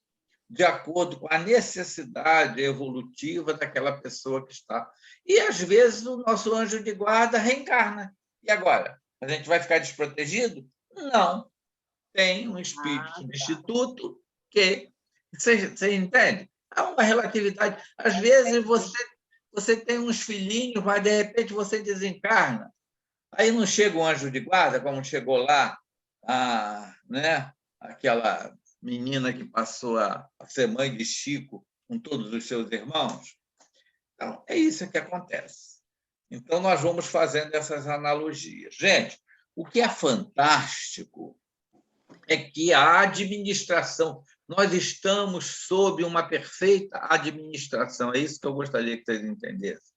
de acordo com a necessidade evolutiva daquela pessoa que está. E, às vezes, o nosso anjo de guarda reencarna. E agora? A gente vai ficar desprotegido? Não. Tem um espírito substituto que... Você entende? Há uma relatividade. Às vezes, você tem uns filhinhos, mas, de repente, você desencarna. Aí não chega um anjo de guarda, como chegou lá né, aquela menina que passou a ser mãe de Chico com todos os seus irmãos. Então, é isso que acontece. Então, nós vamos fazendo essas analogias. Gente, o que é fantástico é que a administração... Nós estamos sob uma perfeita administração. É isso que eu gostaria que vocês entendessem.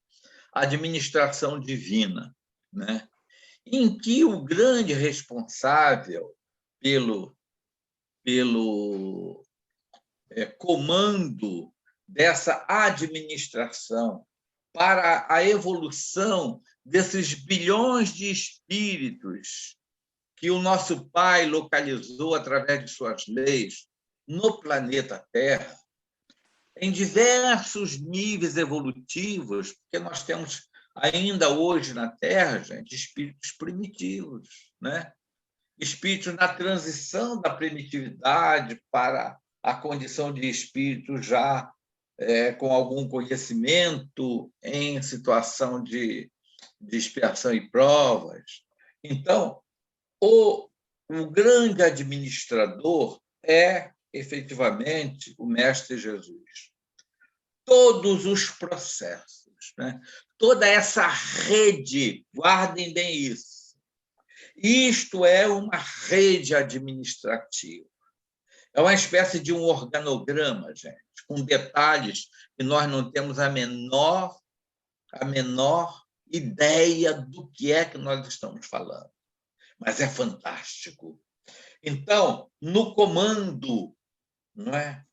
A administração divina. Né? em que o grande responsável pelo comando dessa administração para a evolução desses bilhões de espíritos que o nosso Pai localizou através de suas leis no planeta Terra, em diversos níveis evolutivos, porque nós temos ainda hoje na Terra, gente, espíritos primitivos, né? Espíritos na transição da primitividade para a condição de espírito já com algum conhecimento em situação de expiação e provas. Então, o grande administrador é, efetivamente, o Mestre Jesus. Todos os processos, né? Toda essa rede, guardem bem isso, isto é uma rede administrativa. É uma espécie de um organograma, gente, com detalhes que nós não temos a menor ideia do que é que nós estamos falando. Mas é fantástico. Então, no comando, não é?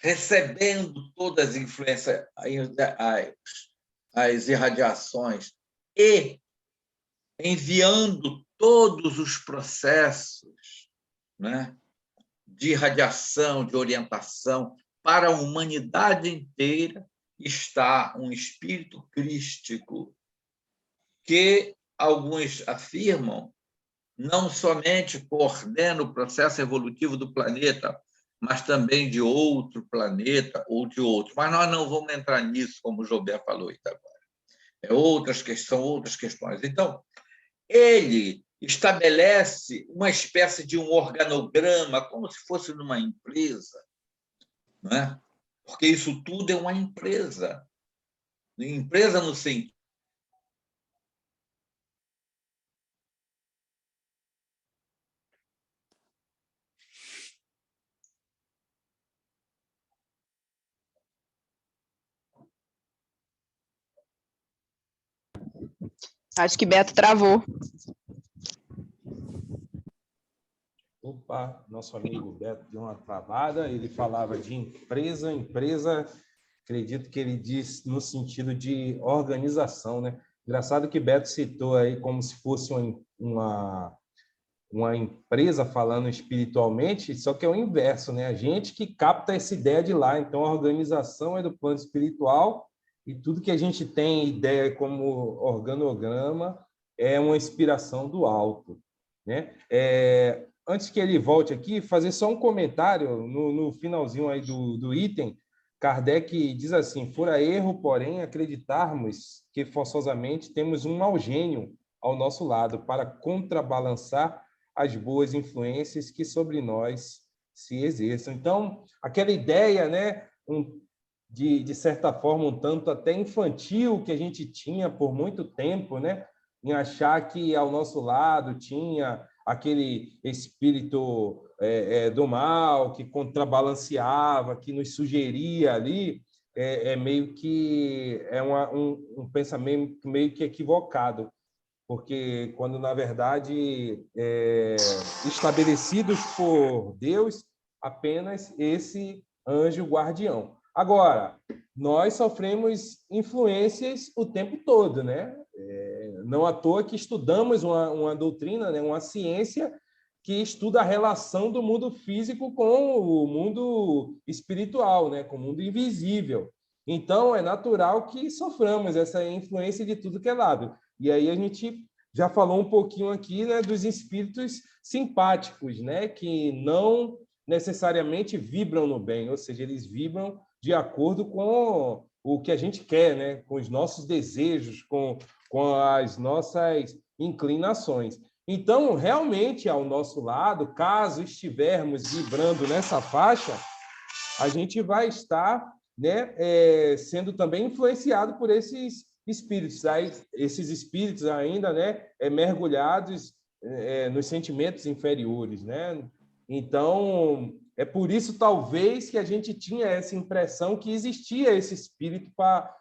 Recebendo todas as influências, as irradiações e enviando todos os processos, né, de irradiação, de orientação para a humanidade inteira, está um espírito crístico que alguns afirmam não somente coordena o processo evolutivo do planeta, mas também de outro planeta ou de outro. Mas nós não vamos entrar nisso, como o Jobé falou ainda agora. São outras questões. Então, ele estabelece uma espécie de um organograma, como se fosse numa empresa, não é? Porque isso tudo é uma empresa. Empresa no sentido. Acho que Beto travou. Opa, nosso amigo Beto deu uma travada, ele falava de empresa, acredito que ele diz no sentido de organização, né? Engraçado que Beto citou aí como se fosse uma empresa falando espiritualmente, só que é o inverso, né? A gente que capta essa ideia de lá, então a organização é do plano espiritual e tudo que a gente tem ideia como organograma é uma inspiração do alto, né? Antes que ele volte aqui, fazer só um comentário no finalzinho aí do item. Kardec diz assim: fora erro, porém, acreditarmos que forçosamente temos um mau gênio ao nosso lado para contrabalançar as boas influências que sobre nós se exerçam. Então, aquela ideia, né, de certa forma, um tanto até infantil que a gente tinha por muito tempo, né, em achar que ao nosso lado tinha aquele espírito do mal que contrabalanceava, que nos sugeria ali, meio que um pensamento meio que equivocado, porque quando, na verdade, estabelecidos por Deus, apenas esse anjo guardião. Agora, nós sofremos influências o tempo todo, né? Não à toa que estudamos uma doutrina, né? Uma ciência que estuda a relação do mundo físico com o mundo espiritual, né? Com o mundo invisível. Então, é natural que soframos essa influência de tudo que é lado. E aí a gente já falou um pouquinho aqui, né, dos espíritos simpáticos, né? Que não necessariamente vibram no bem, ou seja, eles vibram de acordo com o que a gente quer, né? Com os nossos desejos, com as nossas inclinações. Então, realmente, ao nosso lado, caso estivermos vibrando nessa faixa, a gente vai estar, né, sendo também influenciado por esses espíritos. Esses espíritos ainda, né, mergulhados nos sentimentos inferiores, né? Então, é por isso, talvez, que a gente tinha essa impressão que existia esse espírito para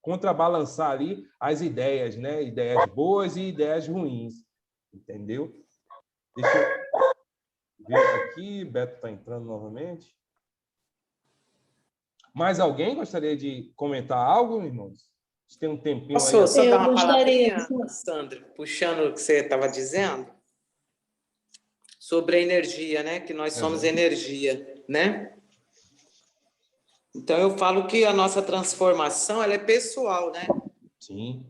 contrabalançar ali as ideias, né? Ideias boas e ideias ruins, entendeu? Deixa eu ver aqui, Beto está entrando novamente. Mais alguém gostaria de comentar algo, irmãos? A gente tem um tempinho Posso aí. só dar uma gostaria. palavrinha, Sandra, puxando o que você estava dizendo? Sobre a energia, né? Que nós somos energia, né? Então, eu falo que a nossa transformação ela é pessoal, né? Sim.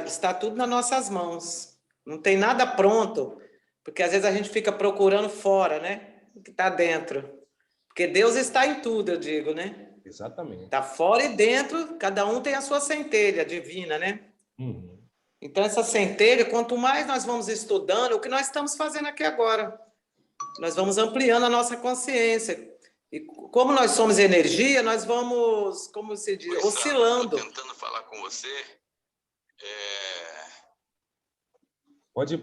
Está tudo nas nossas mãos. Não tem nada pronto, porque às vezes a gente fica procurando fora, né? O que está dentro. Porque Deus está em tudo, eu digo, né? Exatamente. Está fora e dentro, cada um tem a sua centelha divina, né? Uhum. Então, essa centelha, quanto mais nós vamos estudando, o que nós estamos fazendo aqui agora, nós vamos ampliando a nossa consciência. E como nós somos energia, nós vamos, como se diz, oscilando. Estou tentando falar com você.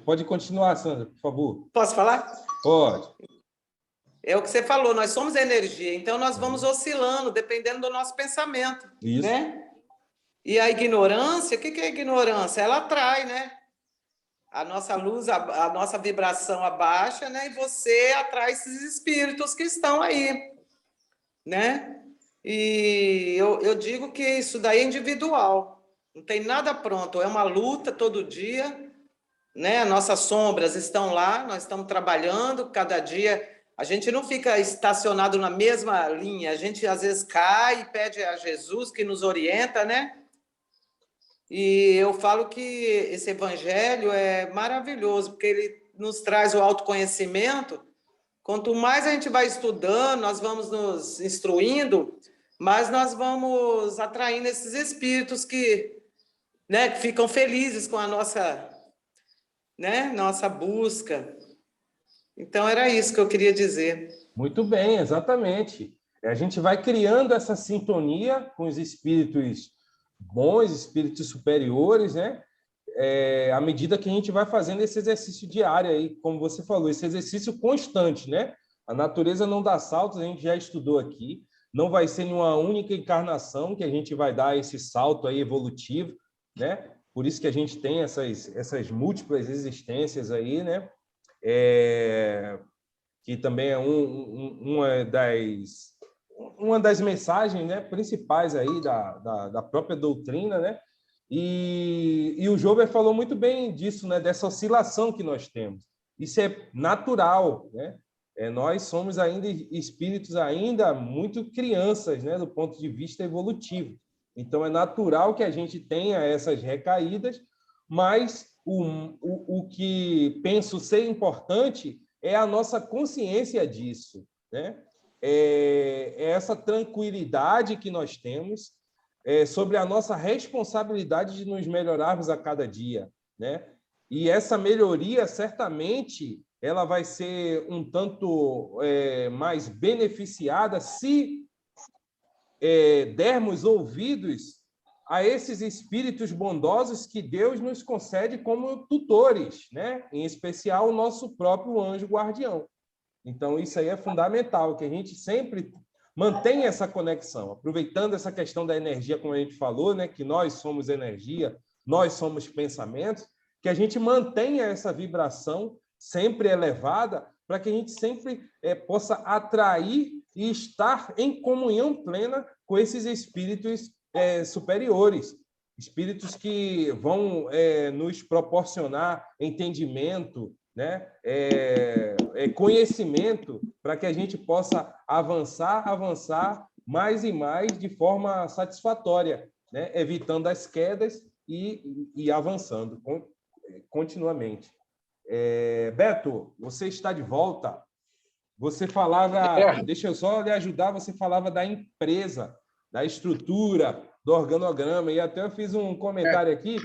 Pode continuar, Sandra, por favor. Posso falar? Pode. É o que você falou, nós somos energia, então nós vamos oscilando, dependendo do nosso pensamento. Isso. Né? E a ignorância, o que é a ignorância? Ela atrai, né? A nossa luz, a nossa vibração abaixa, né? E você atrai esses espíritos que estão aí, né? E eu digo que isso daí é individual, não tem nada pronto, é uma luta todo dia, né? Nossas sombras estão lá, nós estamos trabalhando, cada dia a gente não fica estacionado na mesma linha, a gente às vezes cai e pede a Jesus que nos orienta, né? E eu falo que esse evangelho é maravilhoso, porque ele nos traz o autoconhecimento. Quanto mais a gente vai estudando, nós vamos nos instruindo, mais nós vamos atraindo esses espíritos que, né, que ficam felizes com a nossa, né, nossa busca. Então, era isso que eu queria dizer. Muito bem, exatamente. A gente vai criando essa sintonia com os espíritos bons, espíritos superiores, né? À medida que a gente vai fazendo esse exercício diário aí, como você falou, esse exercício constante, né? A natureza não dá saltos, a gente já estudou aqui. Não vai ser em uma única encarnação que a gente vai dar esse salto aí evolutivo, né? Por isso que a gente tem essas múltiplas existências aí, né? Que também é uma das mensagens, né, principais aí da própria doutrina, né? E o Jober falou muito bem disso, né? Dessa oscilação que nós temos. Isso é natural, né? Nós somos ainda espíritos ainda muito crianças, né, do ponto de vista evolutivo. Então é natural que a gente tenha essas recaídas, mas o que penso ser importante é a nossa consciência disso, né? É essa tranquilidade que nós temos sobre a nossa responsabilidade de nos melhorarmos a cada dia, né? E essa melhoria, certamente, ela vai ser um tanto mais beneficiada se dermos ouvidos a esses espíritos bondosos que Deus nos concede como tutores, né? Em especial o nosso próprio anjo guardião. Então, isso aí é fundamental, que a gente sempre mantenha essa conexão, aproveitando essa questão da energia, como a gente falou, né? Que nós somos energia, nós somos pensamentos, que a gente mantenha essa vibração sempre elevada, para que a gente sempre possa atrair e estar em comunhão plena com esses espíritos superiores, espíritos que vão nos proporcionar entendimento, né? Conhecimento, para que a gente possa avançar mais e mais de forma satisfatória, né? Evitando as quedas e avançando continuamente. Beto, você está de volta. Você falava, deixa eu só lhe ajudar, você falava da empresa, da estrutura, do organograma, e até eu fiz um comentário aqui,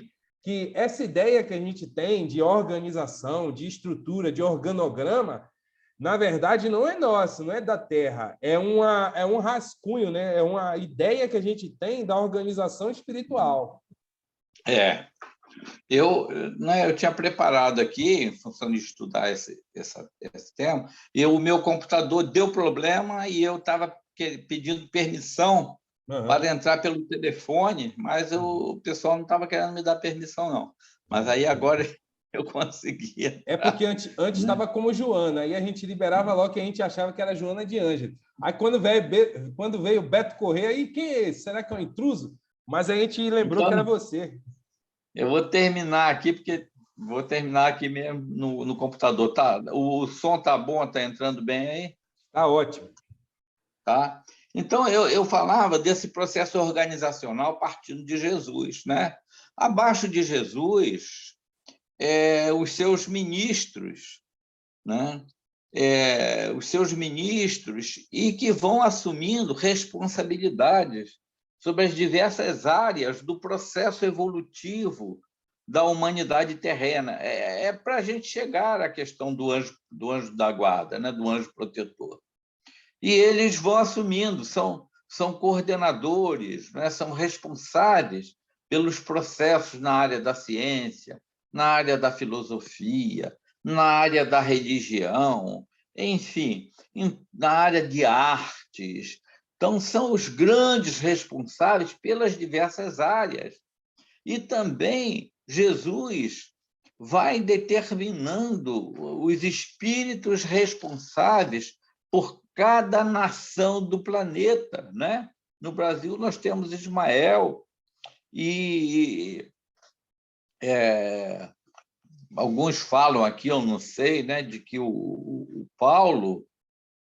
que essa ideia que a gente tem de organização, de estrutura, de organograma, na verdade, não é nossa, não é da Terra, é um rascunho, né? É uma ideia que a gente tem da organização espiritual. Eu tinha preparado aqui, em função de estudar esse tema, e o meu computador deu problema e eu estava pedindo permissão para entrar pelo telefone, mas o pessoal não estava querendo me dar permissão, não. Mas aí agora eu conseguia. É porque antes estava como Joana, aí a gente liberava logo que a gente achava que era Joana de Ângelo. Aí quando veio o Beto Corrêa, aí quem é esse? Será que é um intruso? Mas a gente lembrou Então, que era você. Eu vou terminar aqui, porque vou terminar aqui mesmo no computador. Tá? O som tá bom, tá entrando bem aí? Tá ótimo. Tá? Então, eu falava desse processo organizacional partindo de Jesus, né? Abaixo de Jesus, os seus ministros, né? Os seus ministros, e que vão assumindo responsabilidades sobre as diversas áreas do processo evolutivo da humanidade terrena. Para a gente chegar à questão do anjo da guarda, né? Do anjo protetor. E eles vão assumindo, são coordenadores, né? São responsáveis pelos processos na área da ciência, na área da filosofia, na área da religião, enfim, na área de artes. Então, são os grandes responsáveis pelas diversas áreas. E também Jesus vai determinando os espíritos responsáveis por cada nação do planeta, né? No Brasil, nós temos Ismael e alguns falam aqui, eu não sei, né, de que o Paulo,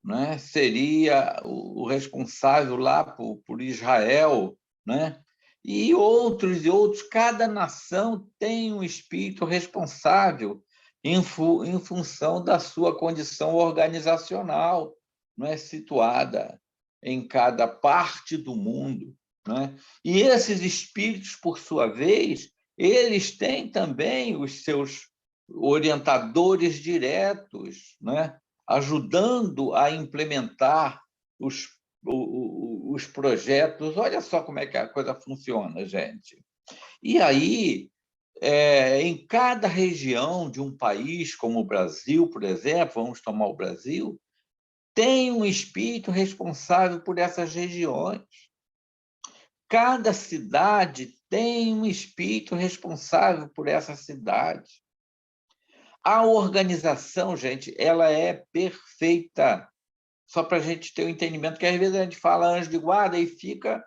né, seria o responsável lá por Israel, né? E outros, cada nação tem um espírito responsável em função da sua condição organizacional, não é, situada em cada parte do mundo, né? E esses espíritos, por sua vez, eles têm também os seus orientadores diretos, né? Ajudando a implementar os projetos. Olha só como é que a coisa funciona, gente. E aí, em cada região de um país, como o Brasil, por exemplo, vamos tomar o Brasil, tem um espírito responsável por essas regiões. Cada cidade tem um espírito responsável por essa cidade. A organização, gente, ela é perfeita. Só para a gente ter um entendimento, que às vezes a gente fala anjo de guarda e fica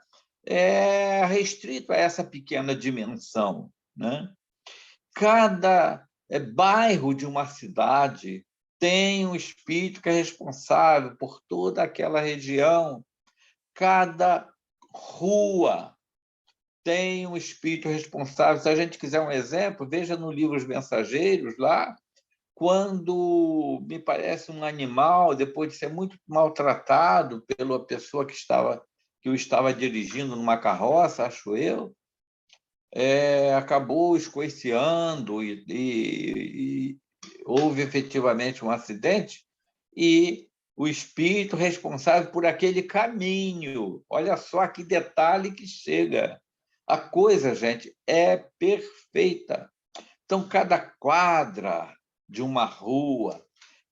restrito a essa pequena dimensão, né? Cada bairro de uma cidade tem um espírito que é responsável por toda aquela região. Cada rua tem um espírito responsável. Se a gente quiser um exemplo, veja no livro Os Mensageiros, lá, quando, me parece, um animal, depois de ser muito maltratado pela pessoa que o estava dirigindo numa carroça, acho eu, acabou escoiciando e houve efetivamente um acidente, e o espírito responsável por aquele caminho. Olha só que detalhe que chega. A coisa, gente, é perfeita. Então, cada quadra de uma rua,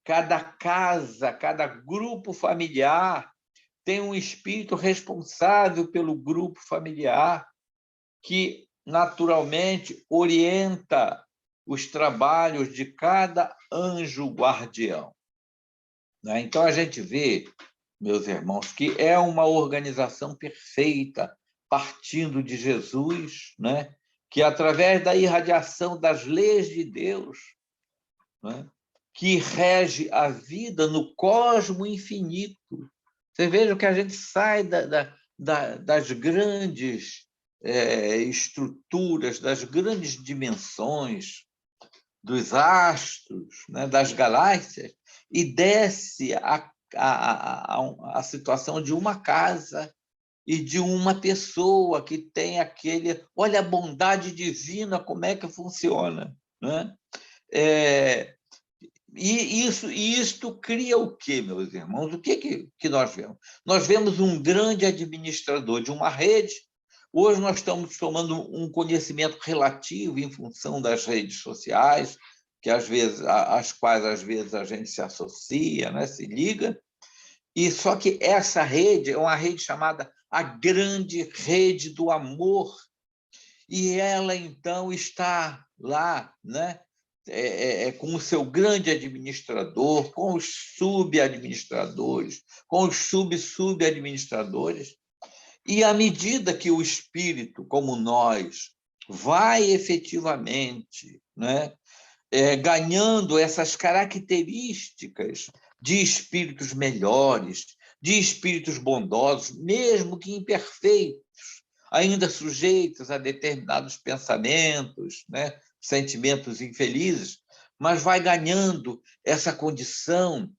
cada casa, cada grupo familiar tem um espírito responsável pelo grupo familiar, que naturalmente orienta os trabalhos de cada anjo guardião. Então, a gente vê, meus irmãos, que é uma organização perfeita, partindo de Jesus, né? Que, através da irradiação das leis de Deus, né? Que rege a vida no cosmo infinito. Vocês vejam que a gente sai das grandes estruturas, das grandes dimensões, dos astros, né? Das galáxias, e desce a situação de uma casa e de uma pessoa que tem aquele... Olha a bondade divina, como é que funciona, né? E isto cria o quê, meus irmãos? O que nós vemos? Nós vemos um grande administrador de uma rede. Hoje nós estamos tomando um conhecimento relativo em função das redes sociais, que às quais às vezes a gente se associa, né? Se liga. E só que essa rede é uma rede chamada a grande rede do amor, e ela, então, está lá, né? Com o seu grande administrador, com os subadministradores, com os subadministradores. E à medida que o espírito, como nós, vai efetivamente, né, ganhando essas características de espíritos melhores, de espíritos bondosos, mesmo que imperfeitos, ainda sujeitos a determinados pensamentos, né, sentimentos infelizes, mas vai ganhando essa condição,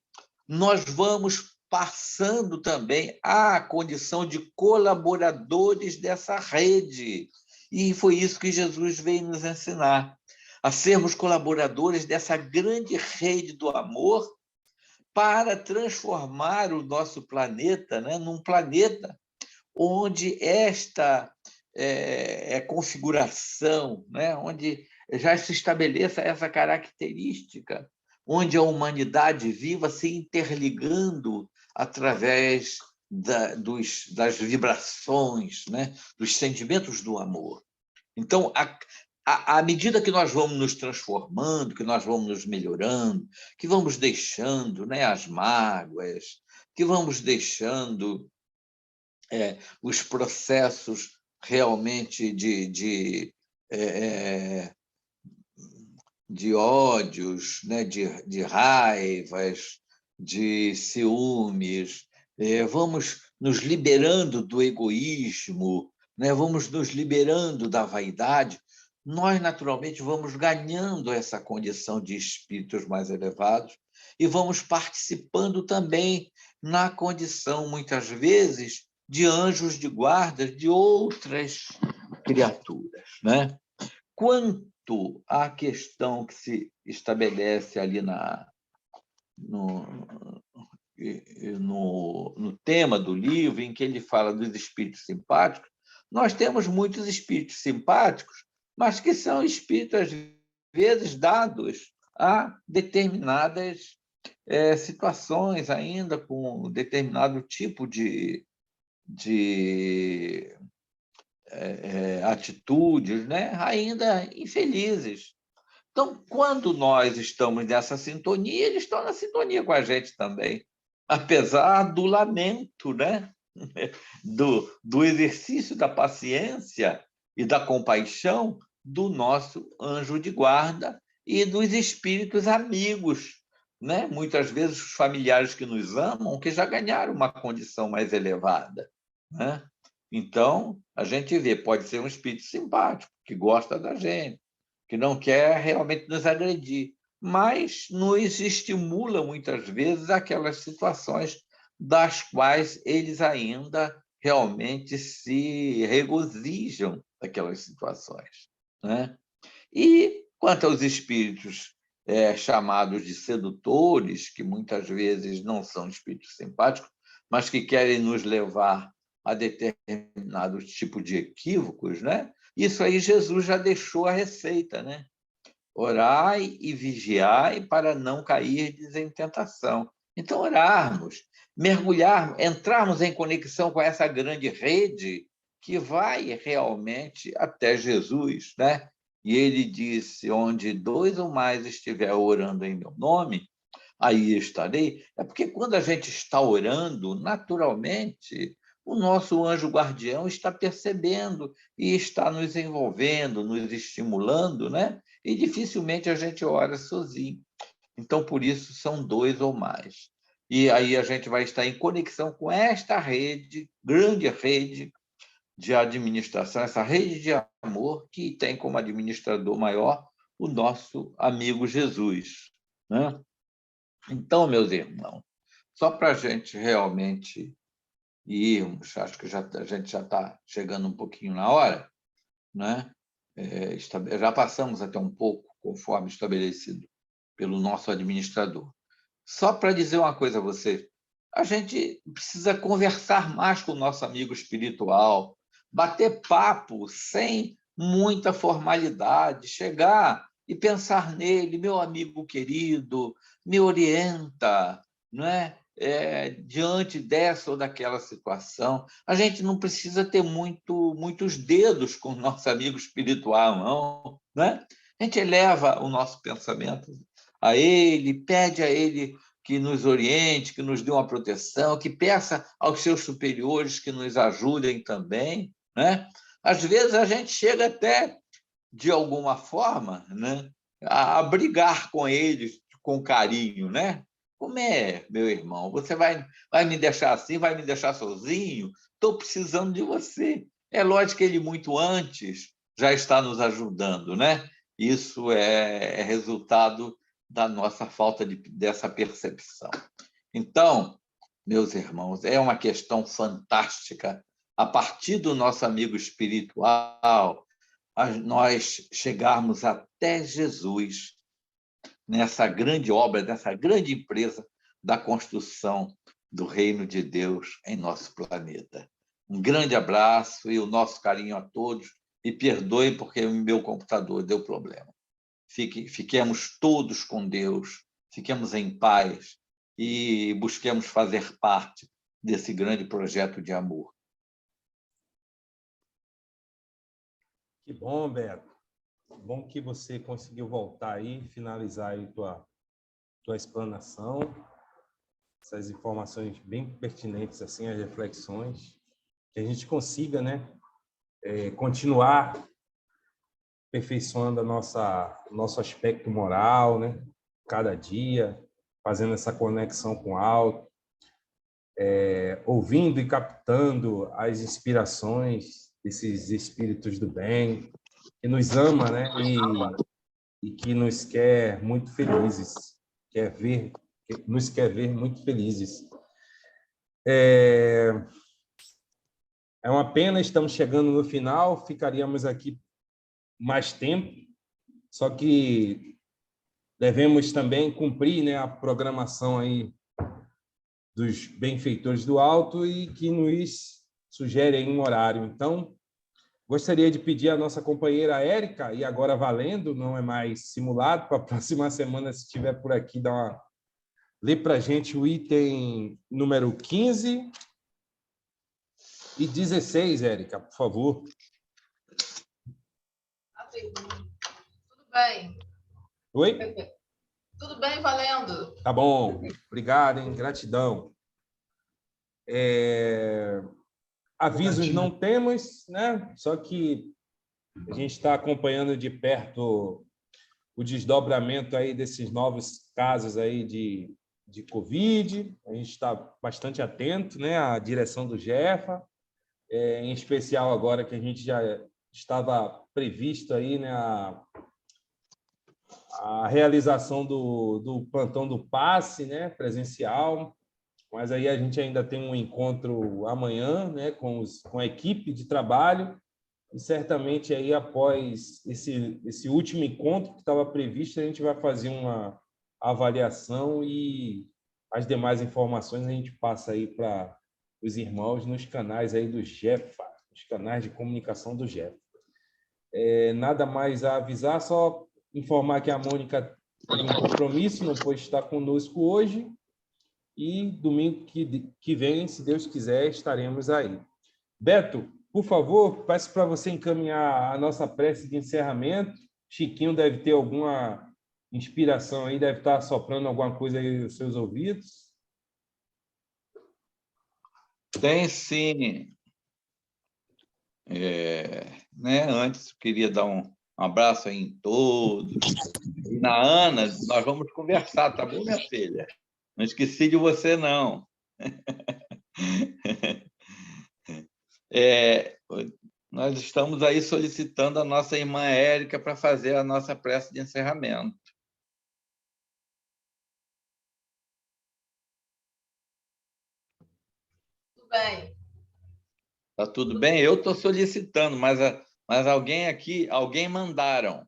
nós vamos passando também à condição de colaboradores dessa rede. E foi isso que Jesus veio nos ensinar, a sermos colaboradores dessa grande rede do amor para transformar o nosso planeta, né, num planeta onde esta configuração, né, onde já se estabeleça essa característica, onde a humanidade viva se interligando através das vibrações, né, dos sentimentos do amor. Então, à medida que nós vamos nos transformando, que nós vamos nos melhorando, que vamos deixando, né, as mágoas, que vamos deixando os processos realmente de ódios, né, de raivas, de ciúmes, vamos nos liberando do egoísmo, né, vamos nos liberando da vaidade, nós, naturalmente, vamos ganhando essa condição de espíritos mais elevados e vamos participando também na condição, muitas vezes, de anjos de guarda de outras criaturas, né? Quanto à questão que se estabelece ali no tema do livro, em que ele fala dos espíritos simpáticos, nós temos muitos espíritos simpáticos, mas que são espíritos, às vezes, dados a determinadas situações, ainda com determinado tipo de atitudes, né, ainda infelizes. Então, quando nós estamos nessa sintonia, eles estão na sintonia com a gente também, apesar do lamento, né, do exercício da paciência e da compaixão do nosso anjo de guarda e dos espíritos amigos, né? Muitas vezes os familiares que nos amam, que já ganharam uma condição mais elevada, né? Então, a gente vê, pode ser um espírito simpático, que gosta da gente, que não quer realmente nos agredir, mas nos estimula, muitas vezes, aquelas situações das quais eles ainda realmente se regozijam daquelas situações, né? E, quanto aos espíritos chamados de sedutores, que muitas vezes não são espíritos simpáticos, mas que querem nos levar a determinado tipo de equívocos, né? Isso aí Jesus já deixou a receita, né? Orai e vigiai para não cairdes em tentação. Então, orarmos, mergulharmos, entrarmos em conexão com essa grande rede que vai realmente até Jesus, né? E ele disse, onde 2 ou mais estiver orando em meu nome, aí estarei. É porque quando a gente está orando, naturalmente, o nosso anjo guardião está percebendo e está nos envolvendo, nos estimulando, né? E dificilmente a gente ora sozinho. Então, por isso, são 2 ou mais. E aí a gente vai estar em conexão com esta rede, grande rede de administração, essa rede de amor que tem como administrador maior o nosso amigo Jesus, né? Então, meus irmãos, só para a gente realmente irmos, acho que a gente já está chegando um pouquinho na hora, né? Já passamos até um pouco, conforme estabelecido pelo nosso administrador. Só para dizer uma coisa a você, a gente precisa conversar mais com o nosso amigo espiritual, bater papo sem muita formalidade, chegar e pensar nele, meu amigo querido, me orienta, não é? diante dessa ou daquela situação. A gente não precisa ter muitos dedos com o nosso amigo espiritual, não, né? A gente eleva o nosso pensamento a ele, pede a ele que nos oriente, que nos dê uma proteção, que peça aos seus superiores que nos ajudem também, né? Às vezes a gente chega até, de alguma forma, né, a brigar com eles com carinho, né? Como é, meu irmão? Você vai me deixar assim? Vai me deixar sozinho? Estou precisando de você. É lógico que ele, muito antes, já está nos ajudando, né? Isso é resultado da nossa falta dessa percepção. Então, meus irmãos, é uma questão fantástica. A partir do nosso amigo espiritual, nós chegarmos até Jesus, nessa grande obra, nessa grande empresa da construção do reino de Deus em nosso planeta. Um grande abraço e o nosso carinho a todos. E perdoem porque o meu computador deu problema. Fiquemos todos com Deus, fiquemos em paz e busquemos fazer parte desse grande projeto de amor. Que bom, Beto. Bom que você conseguiu voltar aí, finalizar aí tua explanação, essas informações bem pertinentes, assim, as reflexões, que a gente consiga, né, continuar aperfeiçoando nosso aspecto moral, né, cada dia, fazendo essa conexão com o alto, ouvindo e captando as inspirações desses espíritos do bem, que nos ama, né, e que nos quer muito felizes, nos quer ver muito felizes. É uma pena, estamos chegando no final, ficaríamos aqui mais tempo, só que devemos também cumprir, né, a programação aí dos benfeitores do alto e que nos sugere aí um horário. Então, gostaria de pedir à nossa companheira Érica, e agora valendo, não é mais simulado, para a próxima semana, se estiver por aqui, lê para a gente o item número 15 e 16, Érica, por favor. Tudo bem. Oi? Tudo bem, valendo. Tá bom. Obrigado, hein? Gratidão. Avisos não temos, né? Só que a gente está acompanhando de perto o desdobramento aí desses novos casos aí de Covid. A gente está bastante atento, né? À direção do GEFA, em especial agora que a gente já estava previsto aí, né? A realização do plantão do passe, né? Presencial. Mas aí a gente ainda tem um encontro amanhã, né, com a equipe de trabalho, e certamente aí após esse último encontro que estava previsto, a gente vai fazer uma avaliação e as demais informações a gente passa aí para os irmãos nos canais aí do GEFA, os canais de comunicação do GEFA. Nada mais a avisar, só informar que a Mônica teve um compromisso, não pôde estar conosco hoje, e domingo que vem, se Deus quiser, estaremos aí. Beto, por favor, peço para você encaminhar a nossa prece de encerramento. Chiquinho deve ter alguma inspiração aí, deve estar soprando alguma coisa aí nos seus ouvidos. Tem sim. Antes, eu queria dar um abraço aí em todos. E na Ana, nós vamos conversar, tá bom, minha filha? Não esqueci de você, não. Nós estamos aí solicitando a nossa irmã Érica para fazer a nossa prece de encerramento. Tudo bem. Tá tudo bem? Eu estou solicitando, mas alguém mandaram.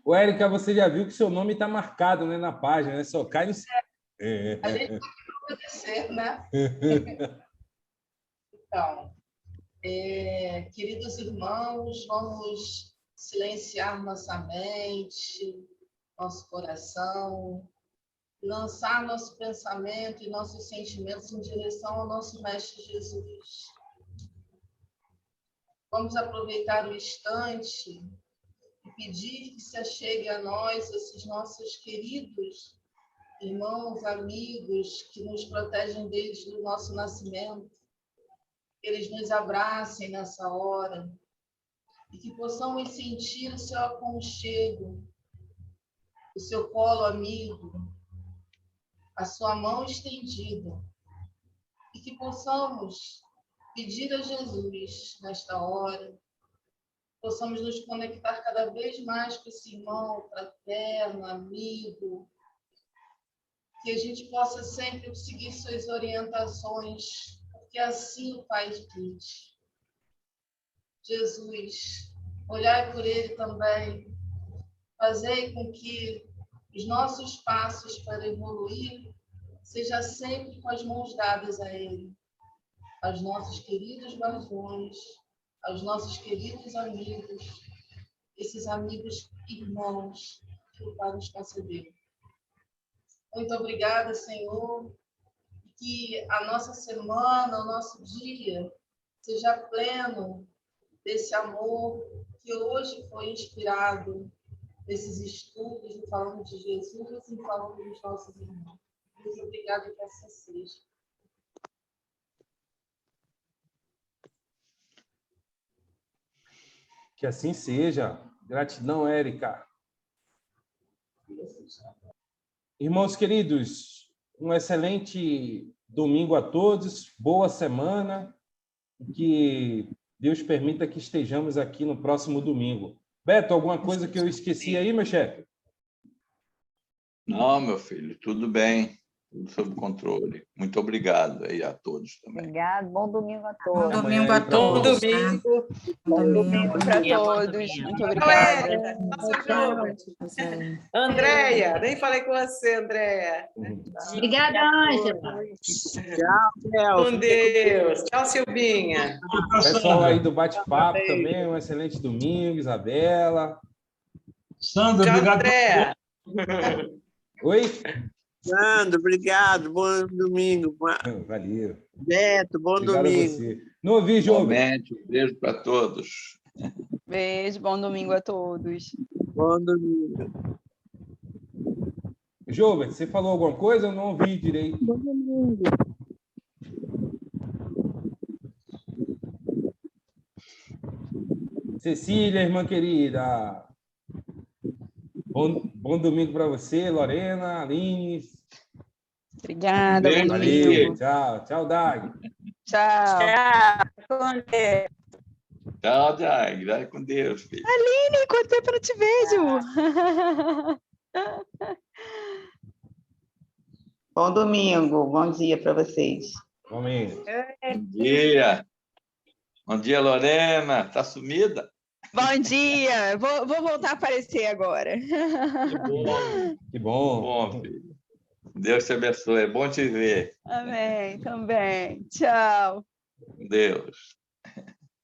Ô, Érica, você já viu que seu nome está marcado, né, na página, né? Só cai no... A gente tem que obedecer, né? Então, queridos irmãos, vamos silenciar nossa mente, nosso coração, lançar nosso pensamento e nossos sentimentos em direção ao nosso Mestre Jesus. Vamos aproveitar o instante e pedir que se achegue a nós esses nossos queridos irmãos, amigos que nos protegem desde o nosso nascimento. Que eles nos abracem nessa hora e que possamos sentir o seu aconchego, o seu colo amigo, a sua mão estendida, e que possamos pedir a Jesus nesta hora, possamos nos conectar cada vez mais com esse irmão fraterno, amigo, que a gente possa sempre seguir suas orientações, porque assim o Pai diz. Jesus, olhai por ele também, fazei com que os nossos passos para evoluir seja sempre com as mãos dadas a ele, aos nossos queridos guardiões, aos nossos queridos amigos, esses amigos irmãos que o Pai nos concedeu. Muito obrigada, Senhor, que a nossa semana, o nosso dia, seja pleno desse amor que hoje foi inspirado nesses estudos, em falando de Jesus e falando dos nossos irmãos. Muito obrigada e que assim seja. Que assim seja. Gratidão, Érica. Irmãos queridos, um excelente domingo a todos, boa semana, que Deus permita que estejamos aqui no próximo domingo. Beto, alguma coisa que eu esqueci aí, meu chefe? Não, meu filho, tudo bem, tudo sob controle. Muito obrigado aí a todos também. Obrigado, bom domingo a Bom todos. domingo a Bom todos. domingo. Bom domingo para todos. Muito obrigada. Andréia, nem falei com você, Andréia. Obrigada, Ângela. Com Deus. Tchau, Silvinha. Pessoal aí do bate-papo também, um excelente domingo, Isabela. Sandra, Tchau, obrigado. Andréia. Oi? Sandro, obrigado. Bom domingo. Valeu. Beto, bom Obrigado domingo. a você. Não ouvi, Jovem. Igualmente, um beijo para todos. Beijo, bom domingo a todos. Bom domingo. Jovem, você falou alguma coisa? Eu não ouvi direito. Bom domingo. Cecília, irmã querida. Bom domingo para você, Lorena, Aline. Obrigada, bom Beijo, domingo. Tchau, tchau, Dag. Tchau. Tchau, Dag. Vai com Deus, filho. Aline, quanto tempo eu não te vejo? Bom domingo, bom dia para vocês. Amém. Bom dia. Bom dia, Lorena. Está sumida? Bom dia. Vou voltar a aparecer agora. Que bom. Bom, filho. Deus te abençoe. É bom te ver. Amém, também. Tchau. Deus.